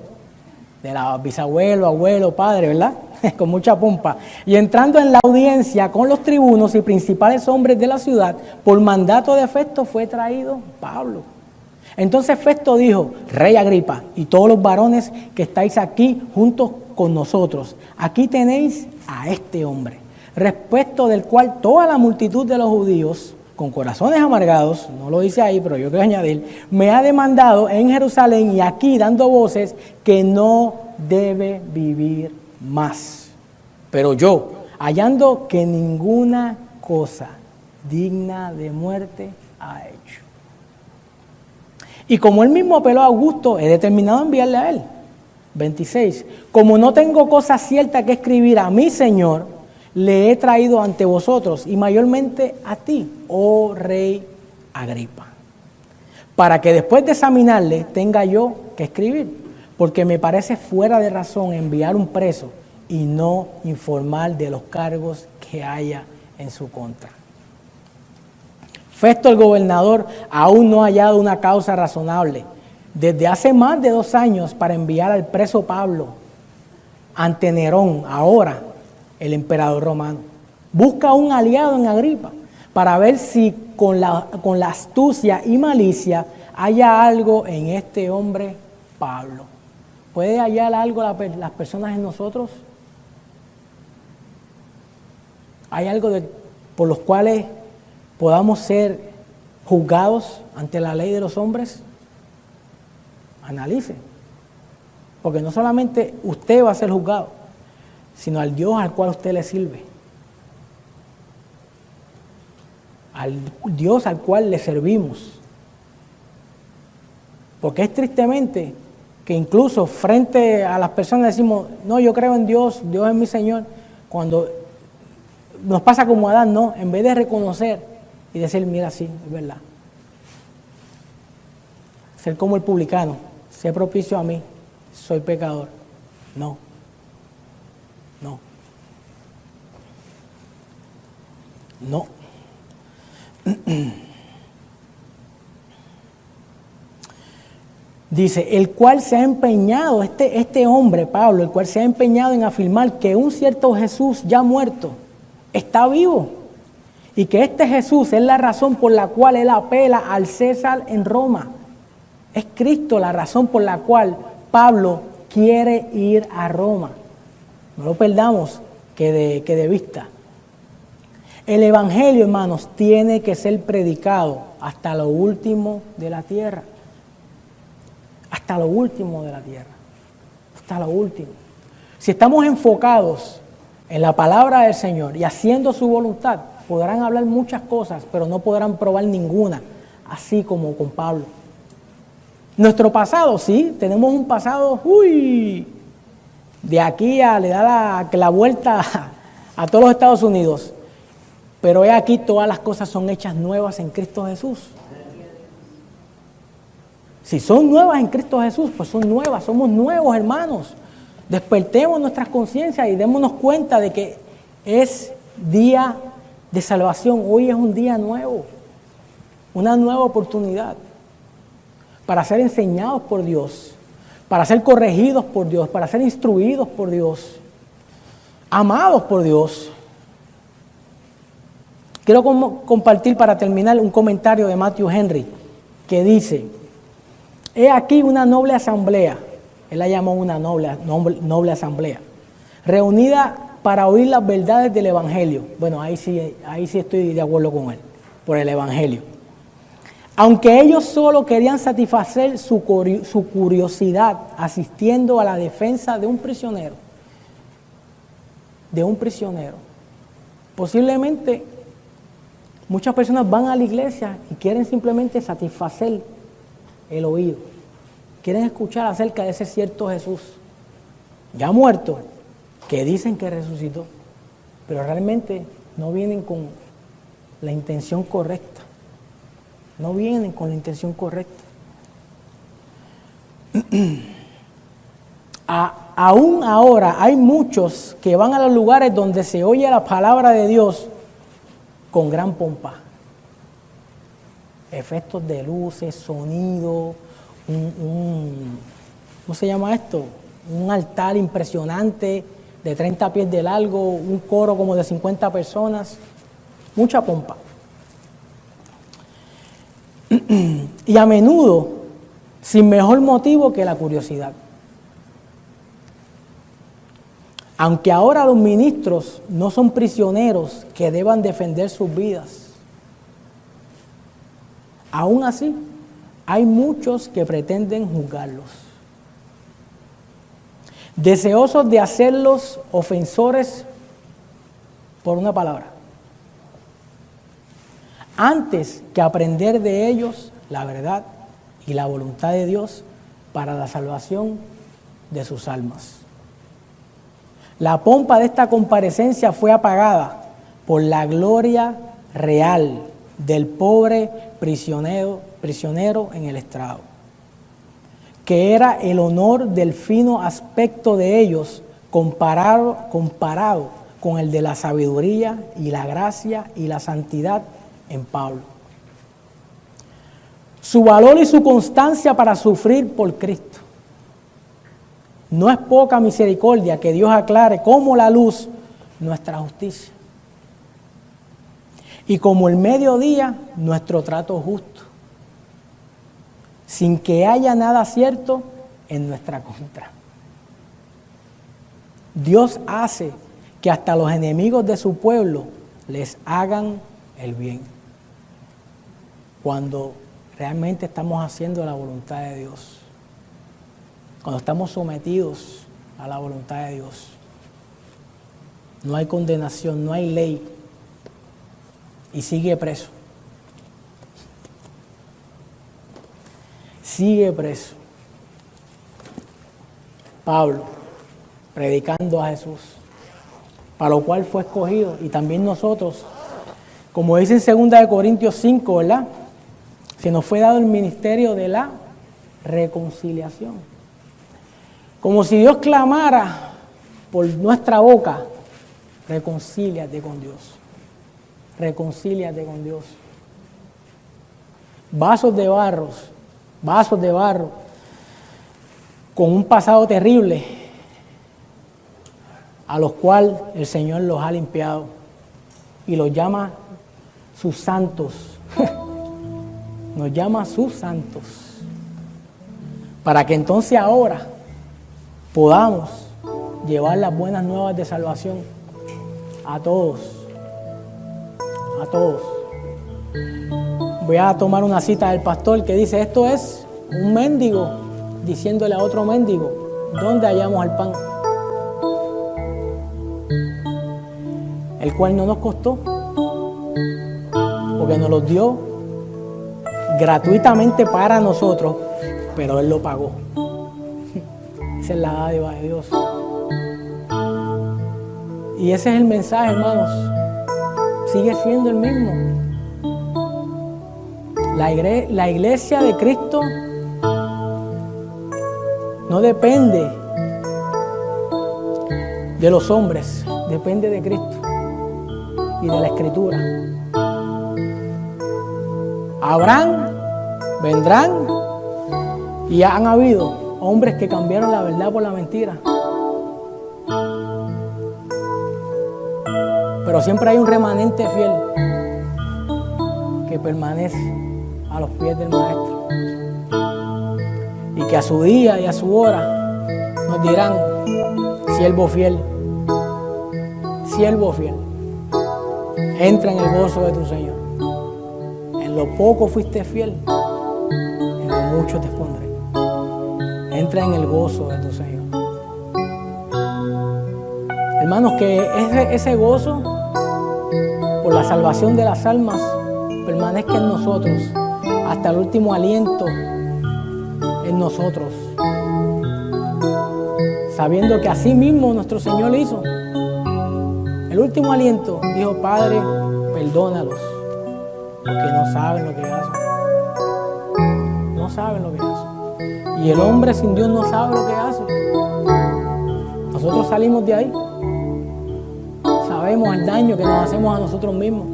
de la bisabuelo, abuelo, padre, ¿verdad? Con mucha pompa. Y entrando en la audiencia con los tribunos y principales hombres de la ciudad, por mandato de Festo fue traído Pablo. Entonces Festo dijo: Rey Agripa y todos los varones que estáis aquí juntos con nosotros, aquí tenéis a este hombre, respecto del cual toda la multitud de los judíos, con corazones amargados, no lo dice ahí, pero yo quiero añadir, me ha demandado en Jerusalén y aquí dando voces que no debe vivir más. Pero yo, hallando que ninguna cosa digna de muerte ha hecho. Y como él mismo apeló a Augusto, he determinado enviarle a él. 26. Como no tengo cosa cierta que escribir a mi Señor, le he traído ante vosotros y mayormente a ti, oh Rey Agripa, para que después de examinarle tenga yo que escribir, porque me parece fuera de razón enviar un preso y no informar de los cargos que haya en su contra. Festo el gobernador aún no ha hallado una causa razonable desde hace más de 2 años para enviar al preso Pablo ante Nerón, ahora el emperador romano. Busca un aliado en Agripa para ver si con la astucia y malicia haya algo en este hombre Pablo. ¿Puede hallar algo las personas en nosotros? ¿Hay algo por los cuales podamos ser juzgados ante la ley de los hombres? Analice. Porque no solamente usted va a ser juzgado, sino al Dios al cual usted le sirve. Al Dios al cual le servimos. Porque es tristemente que incluso frente a las personas decimos: no, yo creo en Dios, Dios es mi Señor. Cuando nos pasa como a Adán, no, en vez de reconocer y decir: mira, sí, es verdad. Ser como el publicano, sé propicio a mí, soy pecador. No. Dice, el cual se ha empeñado, este hombre, Pablo, el cual se ha empeñado en afirmar que un cierto Jesús ya muerto está vivo y que este Jesús es la razón por la cual él apela al César en Roma. Es Cristo la razón por la cual Pablo quiere ir a Roma. No lo perdamos que de vista. El Evangelio, hermanos, tiene que ser predicado hasta lo último de la tierra. Hasta lo último de la tierra. Hasta lo último. Si estamos enfocados en la palabra del Señor y haciendo su voluntad, podrán hablar muchas cosas, pero no podrán probar ninguna, así como con Pablo. Nuestro pasado, sí, tenemos un pasado, de aquí a le da la vuelta a todos los Estados Unidos. Pero he aquí, todas las cosas son hechas nuevas en Cristo Jesús. Si son nuevas en Cristo Jesús, pues son nuevas, somos nuevos, hermanos. Despertemos nuestras conciencias y démonos cuenta de que es día de salvación. Hoy es un día nuevo, una nueva oportunidad para ser enseñados por Dios, para ser corregidos por Dios, para ser instruidos por Dios, amados por Dios. Quiero compartir para terminar un comentario de Matthew Henry que dice: he aquí una noble asamblea, él la llamó una noble asamblea, reunida para oír las verdades del Evangelio. Bueno, ahí sí estoy de acuerdo con él, por el Evangelio. Aunque ellos solo querían satisfacer su curiosidad asistiendo a la defensa de un prisionero. Posiblemente muchas personas van a la iglesia y quieren simplemente satisfacer el oído. Quieren escuchar acerca de ese cierto Jesús, ya muerto, que dicen que resucitó, pero realmente no vienen con la intención correcta. Aún ahora hay muchos que van a los lugares donde se oye la palabra de Dios con gran pompa. Efectos de luces, sonido, ¿cómo se llama esto? un altar impresionante de 30 pies de largo, un coro como de 50 personas, mucha pompa. Y a menudo, sin mejor motivo que la curiosidad. Aunque ahora los ministros no son prisioneros que deban defender sus vidas, aún así hay muchos que pretenden juzgarlos, deseosos de hacerlos ofensores por una palabra, antes que aprender de ellos la verdad y la voluntad de Dios para la salvación de sus almas. La pompa de esta comparecencia fue apagada por la gloria real del pobre prisionero en el estrado, que era el honor del fino aspecto de ellos comparado con el de la sabiduría y la gracia y la santidad en Pablo. Su valor y su constancia para sufrir por Cristo. No es poca misericordia que Dios aclare como la luz nuestra justicia y como el mediodía nuestro trato justo, sin que haya nada cierto en nuestra contra. Dios hace que hasta los enemigos de su pueblo les hagan el bien, cuando realmente estamos haciendo la voluntad de Dios. Cuando estamos sometidos a la voluntad de Dios, no hay condenación, no hay ley, y sigue preso. Sigue preso. Pablo, predicando a Jesús, para lo cual fue escogido, y también nosotros, como dice en 2 Corintios 5, ¿verdad? Se nos fue dado el ministerio de la reconciliación. Como si Dios clamara por nuestra boca, reconcíliate con Dios. Reconcíliate con Dios. Vasos de barro, con un pasado terrible, a los cuales el Señor los ha limpiado y los llama sus santos. Nos llama sus santos. Para que entonces ahora podamos llevar las buenas nuevas de salvación a todos. A todos. Voy a tomar una cita del pastor que dice: esto es un mendigo diciéndole a otro mendigo, ¿dónde hallamos el pan? El cual no nos costó, porque nos lo dio gratuitamente para nosotros, pero Él lo pagó. Esa es la dádiva de Dios. Y ese es el mensaje, hermanos. Sigue siendo el mismo. La iglesia de Cristo no depende de los hombres, depende de Cristo y de la Escritura. Habrán, vendrán y han habido hombres que cambiaron la verdad por la mentira. Pero siempre hay un remanente fiel que permanece a los pies del Maestro. Y que a su día y a su hora nos dirán: siervo fiel, entra en el gozo de tu Señor. En lo poco fuiste fiel, en lo mucho te pondré. Entra en el gozo de tu Señor. Hermanos, que ese gozo por la salvación de las almas permanezca en nosotros hasta el último aliento en nosotros, sabiendo que así mismo nuestro Señor hizo. El último aliento dijo: Padre, perdónalos, porque no saben lo que hacen. No saben lo que hacen. Y el hombre sin Dios no sabe lo que hace. Nosotros salimos de ahí. Sabemos el daño que nos hacemos a nosotros mismos.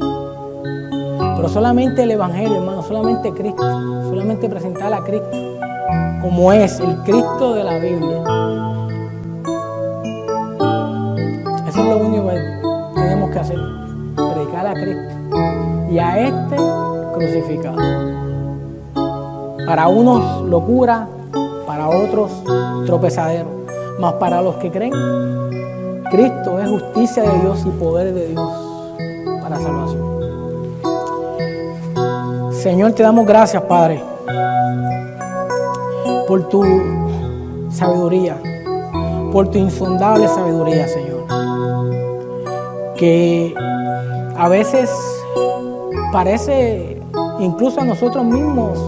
Pero solamente el Evangelio, hermano, solamente Cristo, solamente presentar a Cristo como es el Cristo de la Biblia, y a este crucificado. Para unos locura, para otros tropezadero, mas para los que creen, Cristo es justicia de Dios y poder de Dios para salvación. Señor, te damos gracias, Padre, por tu sabiduría, por tu insondable sabiduría, Señor, que a veces parece, incluso a nosotros mismos,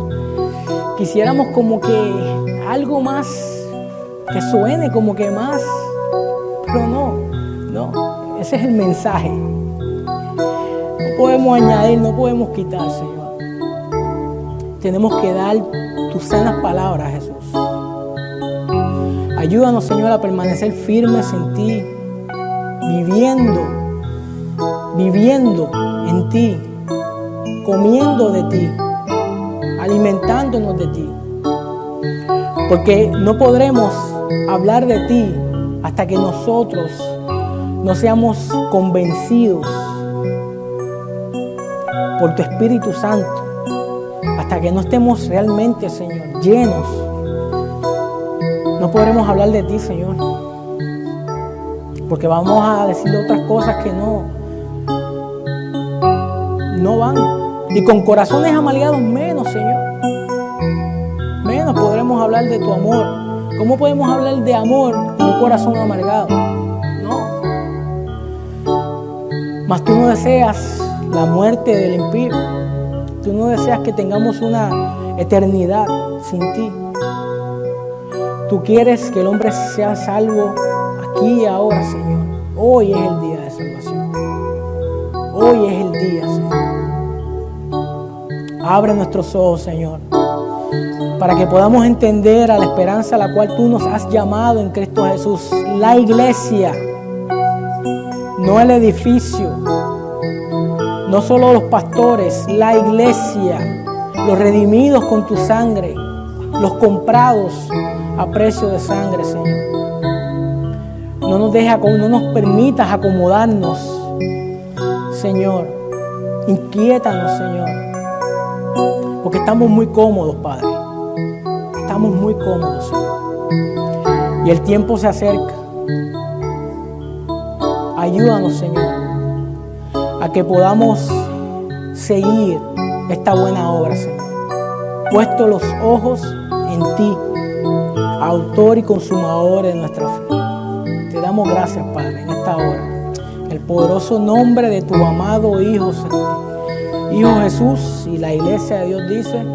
quisiéramos como que algo más, que suene como que más, pero no, ese es el mensaje. No podemos añadir, no podemos quitar, Señor. Tenemos que dar tus sanas palabras, Jesús. Ayúdanos, Señor, a permanecer firmes en ti, viviendo en ti, comiendo de ti, alimentándonos de ti. Porque no podremos hablar de ti hasta que nosotros no seamos convencidos por tu Espíritu Santo, hasta que no estemos realmente, Señor, llenos. No podremos hablar de ti, Señor, porque vamos a decir otras cosas que no van. Y con corazones amargados menos, Señor. Menos podremos hablar de tu amor. ¿Cómo podemos hablar de amor con un corazón amargado? No. Mas tú no deseas la muerte del impío. Tú no deseas que tengamos una eternidad sin ti. Tú quieres que el hombre sea salvo aquí y ahora, Señor. Hoy es el día de salvación. Hoy es el día, Señor. Abre nuestros ojos, Señor, para que podamos entender a la esperanza a la cual tú nos has llamado en Cristo Jesús. La iglesia, no el edificio, no solo los pastores, la iglesia, los redimidos con tu sangre, los comprados a precio de sangre, Señor. No nos permitas acomodarnos, Señor. Inquiétanos, Señor, porque estamos muy cómodos, Padre. Estamos muy cómodos, Señor. Y el tiempo se acerca. Ayúdanos, Señor, a que podamos seguir esta buena obra, Señor. Puesto los ojos en ti, autor y consumador de nuestra fe. Te damos gracias, Padre, en esta hora. En el poderoso nombre de tu amado Hijo Jesús, y la iglesia de Dios dice...